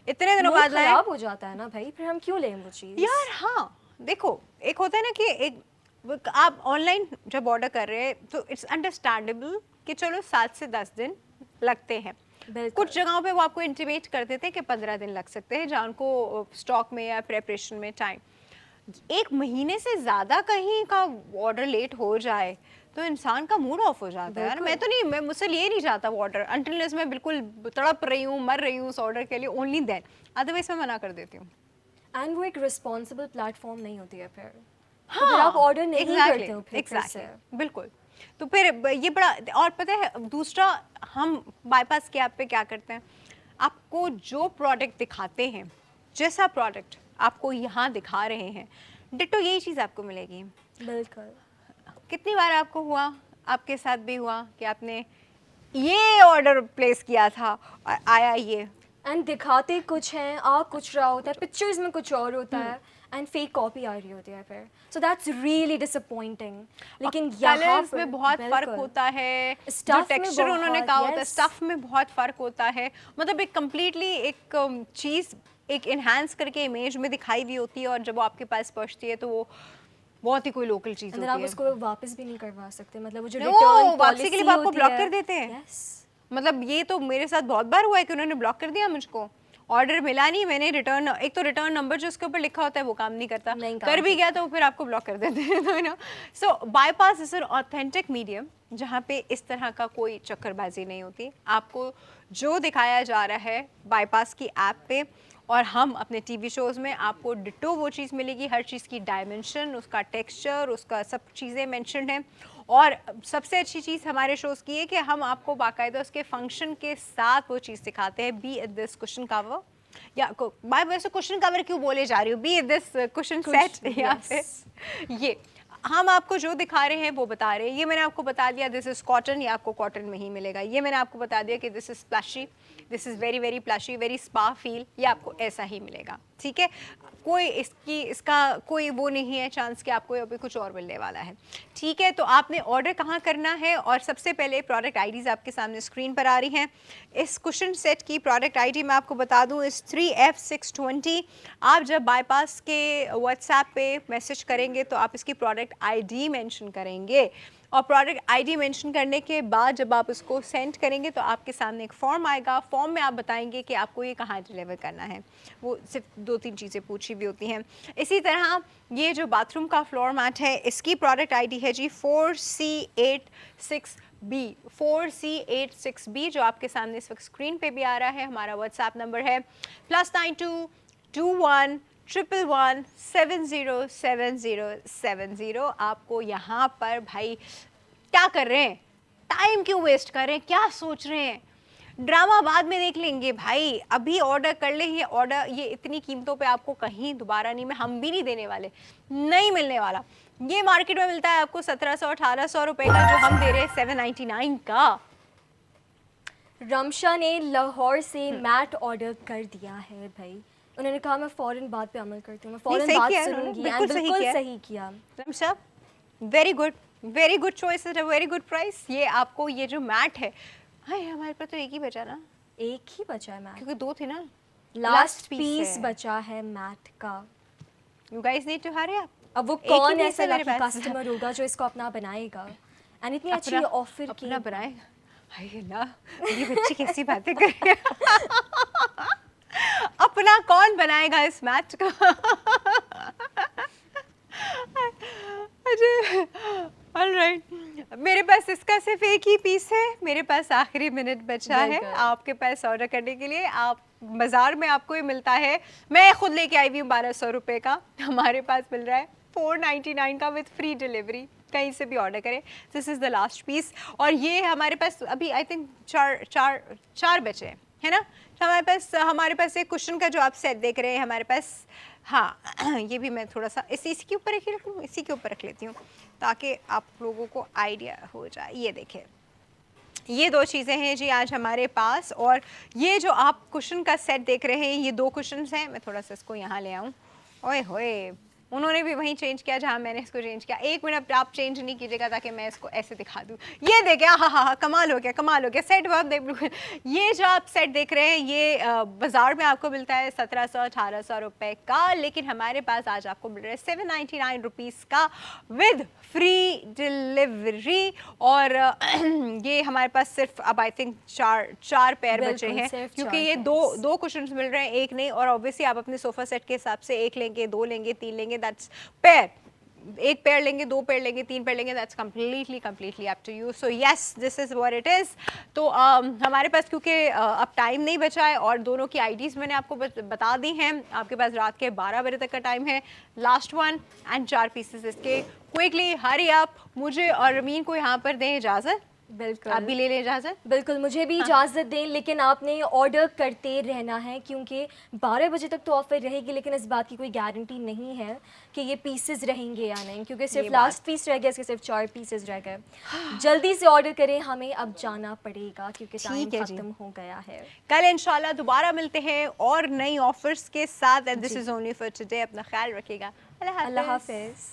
A: इतने दिनों
B: मूड
A: बाद लाए
B: खराब हो जाता है ना भाई, फिर हम क्यों लें वो चीज़।
A: यार। हाँ देखो, एक होता है ना कि एक आप ऑनलाइन जब ऑर्डर कर रहे हैं तो इट्स अंडरस्टैंडेबल कि चलो 7 से 10 दिन लगते हैं।
B: बिल्कुल।
A: कुछ जगहों पे वो आपको इंटीमेट कर देते हैं कि 15 दिन लग सकते हैं, जहाँ उनको स्टॉक में या प्रेपरेशन में टाइम, 1 महीने से ज़्यादा कहीं का ऑर्डर लेट हो जाए तो इंसान का मूड ऑफ हो जाता है यार। मैं तो नहीं, मैं मुझसे लिए नहीं जाता वो ऑर्डर अनटिल मैं बिल्कुल तड़प रही हूँ, मर रही हूँ उस ऑर्डर के लिए, ओनली देन, अदरवाइज मैं मना कर देती हूँ।
B: एंड वो एक रिस्पॉन्सिबल प्लेटफॉर्म नहीं होती है फिर।
A: हाँ,
B: अगर आप ऑर्डर नहीं करते हो फिर
A: एग्जैक्टली, बिल्कुल। तो फिर ये बड़ा, और पता है दूसरा, हम बाईपास के ऐप पे क्या करते हैं, आपको जो प्रोडक्ट दिखाते हैं, जैसा प्रोडक्ट आपको यहाँ दिखा रहे हैं, डिट्टो यही चीज़ आपको मिलेगी।
B: बिल्कुल।
A: कितनी बार आपको हुआ, आपके साथ भी हुआ कि आपने ये ऑर्डर प्लेस किया था और आया ये,
B: एंड दिखाते कुछ हैं, आ कुछ रहा होता है, पिक्चर्स में कुछ और होता है एंड फेक कॉपी आ रही होती है फिर। So that's really disappointing. लेकिन यहाँ
A: कलर्स
B: पर
A: में बहुत फर्क
B: बिल्कुल।
A: होता है, जो
B: Stuff में
A: टेक्सचर उन्होंने
B: बहुत,
A: कहा होता है,
B: yes.
A: स्टफ में बहुत फर्क होता है। मतलब एक कम्प्लीटली एक चीज़ एक इन्हांस करके इमेज में दिखाई हुई होती है, और जब वो आपके पास पहुंचती है तो वो बहुत ही कोई लोकल चीज़
B: अंदर
A: होती
B: आप
A: है।
B: उसको वापस भी नहीं करवा सकते, मतलब वो जो
A: No,
B: रिटर्न
A: वापसी के लिए वो आपको
B: पॉलिसी
A: ब्लॉक
B: होती
A: कर देते
B: है।
A: हैं।
B: यस।
A: मतलब ये तो मेरे साथ बहुत बार हुआ है कि उन्होंने ब्लॉक कर दिया मुझको, ऑर्डर मिला नहीं, मैंने रिटर्न, एक तो रिटर्न नंबर जो उसके ऊपर लिखा होता है वो काम नहीं करता,
B: नहीं काम
A: कर भी गया तो फिर आपको ब्लॉक कर देते हैं। तो so bypass is an authentic medium जहाँ पे इस तरह का कोई चक्करबाजी नहीं होती। आपको जो दिखाया जा रहा है बाईपास की ऐप पे और हम अपने टीवी शोज़ में, आपको डिट्टो वो चीज़ मिलेगी, हर चीज़ की डायमेंशन, उसका टेक्सचर, उसका सब चीज़ें मेंशन है। और सबसे अच्छी चीज़ हमारे शोज़ की है कि हम आपको बाकायदा उसके फंक्शन के साथ वो चीज़ सिखाते हैं। बी दिस कुशन कवर, या बाय वैसे कुशन कवर क्यों बोले जा रही हूँ, बी दिस कुशन सेट, या फिर ये हम आपको जो दिखा रहे हैं वो बता रहे हैं। ये मैंने आपको बता दिया दिस इज़ कॉटन, ये आपको कॉटन में ही मिलेगा। ये मैंने आपको बता दिया कि this is plushy, this is very very plushy, very spa feel, ये आपको ऐसा ही मिलेगा। ठीक है, कोई इसका कोई वो नहीं है चांस कि आपको अभी कुछ और मिलने वाला है। ठीक है, तो आपने ऑर्डर कहाँ करना है, और सबसे पहले प्रोडक्ट आईडीज़ आपके सामने स्क्रीन पर आ रही हैं। इस कुशन सेट की प्रोडक्ट आईडी मैं आपको बता दूँ इस 3F620। आप जब बाईपास के व्हाट्सएप पे मैसेज करेंगे तो आप इसकी प्रोडक्ट आईडी मेंशन करेंगे, और प्रोडक्ट आईडी मेंशन करने के बाद जब आप उसको सेंड करेंगे तो आपके सामने एक फॉर्म आएगा। फॉर्म में आप बताएंगे कि आपको ये कहाँ डिलीवर करना है, वो सिर्फ 2-3 चीज़ें पूछी भी होती हैं। इसी तरह ये जो बाथरूम का फ्लोर मैट है, इसकी प्रोडक्ट आईडी है जी 4C86B, 4C86B, जो आपके सामने इस वक्त स्क्रीन पे भी आ रहा है। हमारा व्हाट्सएप नंबर है +922111707070। आपको यहाँ पर भाई क्या कर रहे हैं, टाइम क्यों वेस्ट कर रहे हैं, क्या सोच रहे हैं, ड्रामा बाद में देख लेंगे भाई, अभी ऑर्डर कर ले। ये ऑर्डर ये इतनी कीमतों पे आपको कहीं दोबारा नहीं, हम भी नहीं देने वाले, नहीं मिलने वाला। ये मार्केट में मिलता है आपको 1700-1800 रुपए का, जो हम दे रहे हैं 799 का।
B: रमशा ने लाहौर से मैट ऑर्डर कर दिया है भाई। उन्होंने कहा मैं फौरन बात पे अमल करती हूँ, मैं फौरन
A: सही
B: बात
A: किया
B: सुनूंगी।
A: उन्होंने, बिल्कुल
B: and
A: सही
B: बिल्कुल
A: किया।
B: सही किया।
A: Ramsha very good, very good choice at a very good price. ये आपको ये जो मैट है, हाँ हमारे पास तो एक ही बचा ना,
B: एक ही बचा है मैट,
A: क्योंकि 2 थे ना।
B: लास्ट
A: piece
B: पीस
A: है।
B: बचा है मैट का।
A: You guys need to hurry up.
B: अब वो
A: एक ही
B: कौन
A: piece
B: ऐसा
A: है मेरे
B: लकी
A: पास।
B: कस्टमर होगा जो इसको अपना बनाएगा, एंड इतनी अच्छी
A: अपना
B: ऑफर की।
A: अपना बनाए। हाय ना, ये बच्चे कैसी बातें कर रहे हैं। अपना कौन बनाएगा इस मैच को। ऑलराइट, मेरे पास इसका सिर्फ एक ही पीस है, मेरे पास आखिरी मिनट बचा है
B: बिल्कुल।
A: आपके पास ऑर्डर करने के लिए। आप बाजार में आपको ये मिलता है, मैं खुद लेके आई हुई हूँ 1200 रुपये का, हमारे पास मिल रहा है 499 का विद फ्री डिलीवरी। कहीं से भी ऑर्डर करें। This is the last piece, और ये हमारे पास अभी आई थिंक चार बचे हैं, है ना। तो हमारे पास एक कुशन का जो आप सेट देख रहे हैं हमारे पास, हाँ ये भी मैं थोड़ा सा इसी के ऊपर रख लूँ, इसी के ऊपर रख लेती हूँ ताकि आप लोगों को आइडिया हो जाए। ये देखें, ये 2 चीज़ें हैं जी आज हमारे पास, और ये जो आप कुशन का सेट देख रहे हैं ये 2 कुशन्स हैं। मैं थोड़ा सा इसको यहाँ ले आऊँ। ओए होए, उन्होंने भी वहीं चेंज किया जहाँ मैंने इसको चेंज किया। 1 मिनट आप चेंज नहीं कीजिएगा ताकि मैं इसको ऐसे दिखा दूँ। ये देखें, हाँ हाँ हाँ, कमाल हो गया, कमाल हो गया। सेट वर्क देख, ये जो आप सेट देख रहे हैं ये बाज़ार में आपको मिलता है 1700-1800 रुपये का, लेकिन हमारे पास आज आपको मिल रहा है 799 रुपीज़ का विद फ्री डिलीवरी। और ये हमारे पास सिर्फ अब आई थिंक चार पेयर बचे हैं, क्योंकि ये दो कुशन्स मिल रहे हैं, एक नहीं। और ऑब्वियसली आप अपने सोफा सेट के हिसाब से 1 लेंगे, 2 लेंगे, 3 लेंगे, दैट्स पेयर। 1 पेयर लेंगे, 2 पेयर लेंगे, 3 पेयर लेंगे, that's completely up to you. So yes, this is what it is. तो हमारे पास क्योंकि अब टाइम नहीं बचा है और दोनों की आईडीज़ मैंने आपको बता दी हैं। आपके पास रात के 12 बजे तक का टाइम है। लास्ट वन एंड 4 पीसेस इसके। क्विकली हरी अप, मुझे और रमीन को यहाँ पर दें इजाज़त।
B: बिल्कुल,
A: आप भी ले लें इजाज़त।
B: बिल्कुल मुझे भी इजाज़त दें, लेकिन आपने ऑर्डर करते रहना है क्योंकि 12 बजे तक तो ऑफ़र रहेगी, लेकिन इस बात की कोई गारंटी नहीं है कि ये पीसेस रहेंगे या नहीं, क्योंकि सिर्फ लास्ट पीस रह गया, इसके सिर्फ 4 पीसेस रह गए। जल्दी से ऑर्डर करें, हमें अब जाना पड़ेगा क्योंकि टाइम खत्म हो गया है।
A: कल इंशाल्लाह दोबारा मिलते हैं और नई ऑफर्स के साथ। And this is only for today. अपना ख्याल रखिएगा।
B: अल्लाह हाफ़िज़।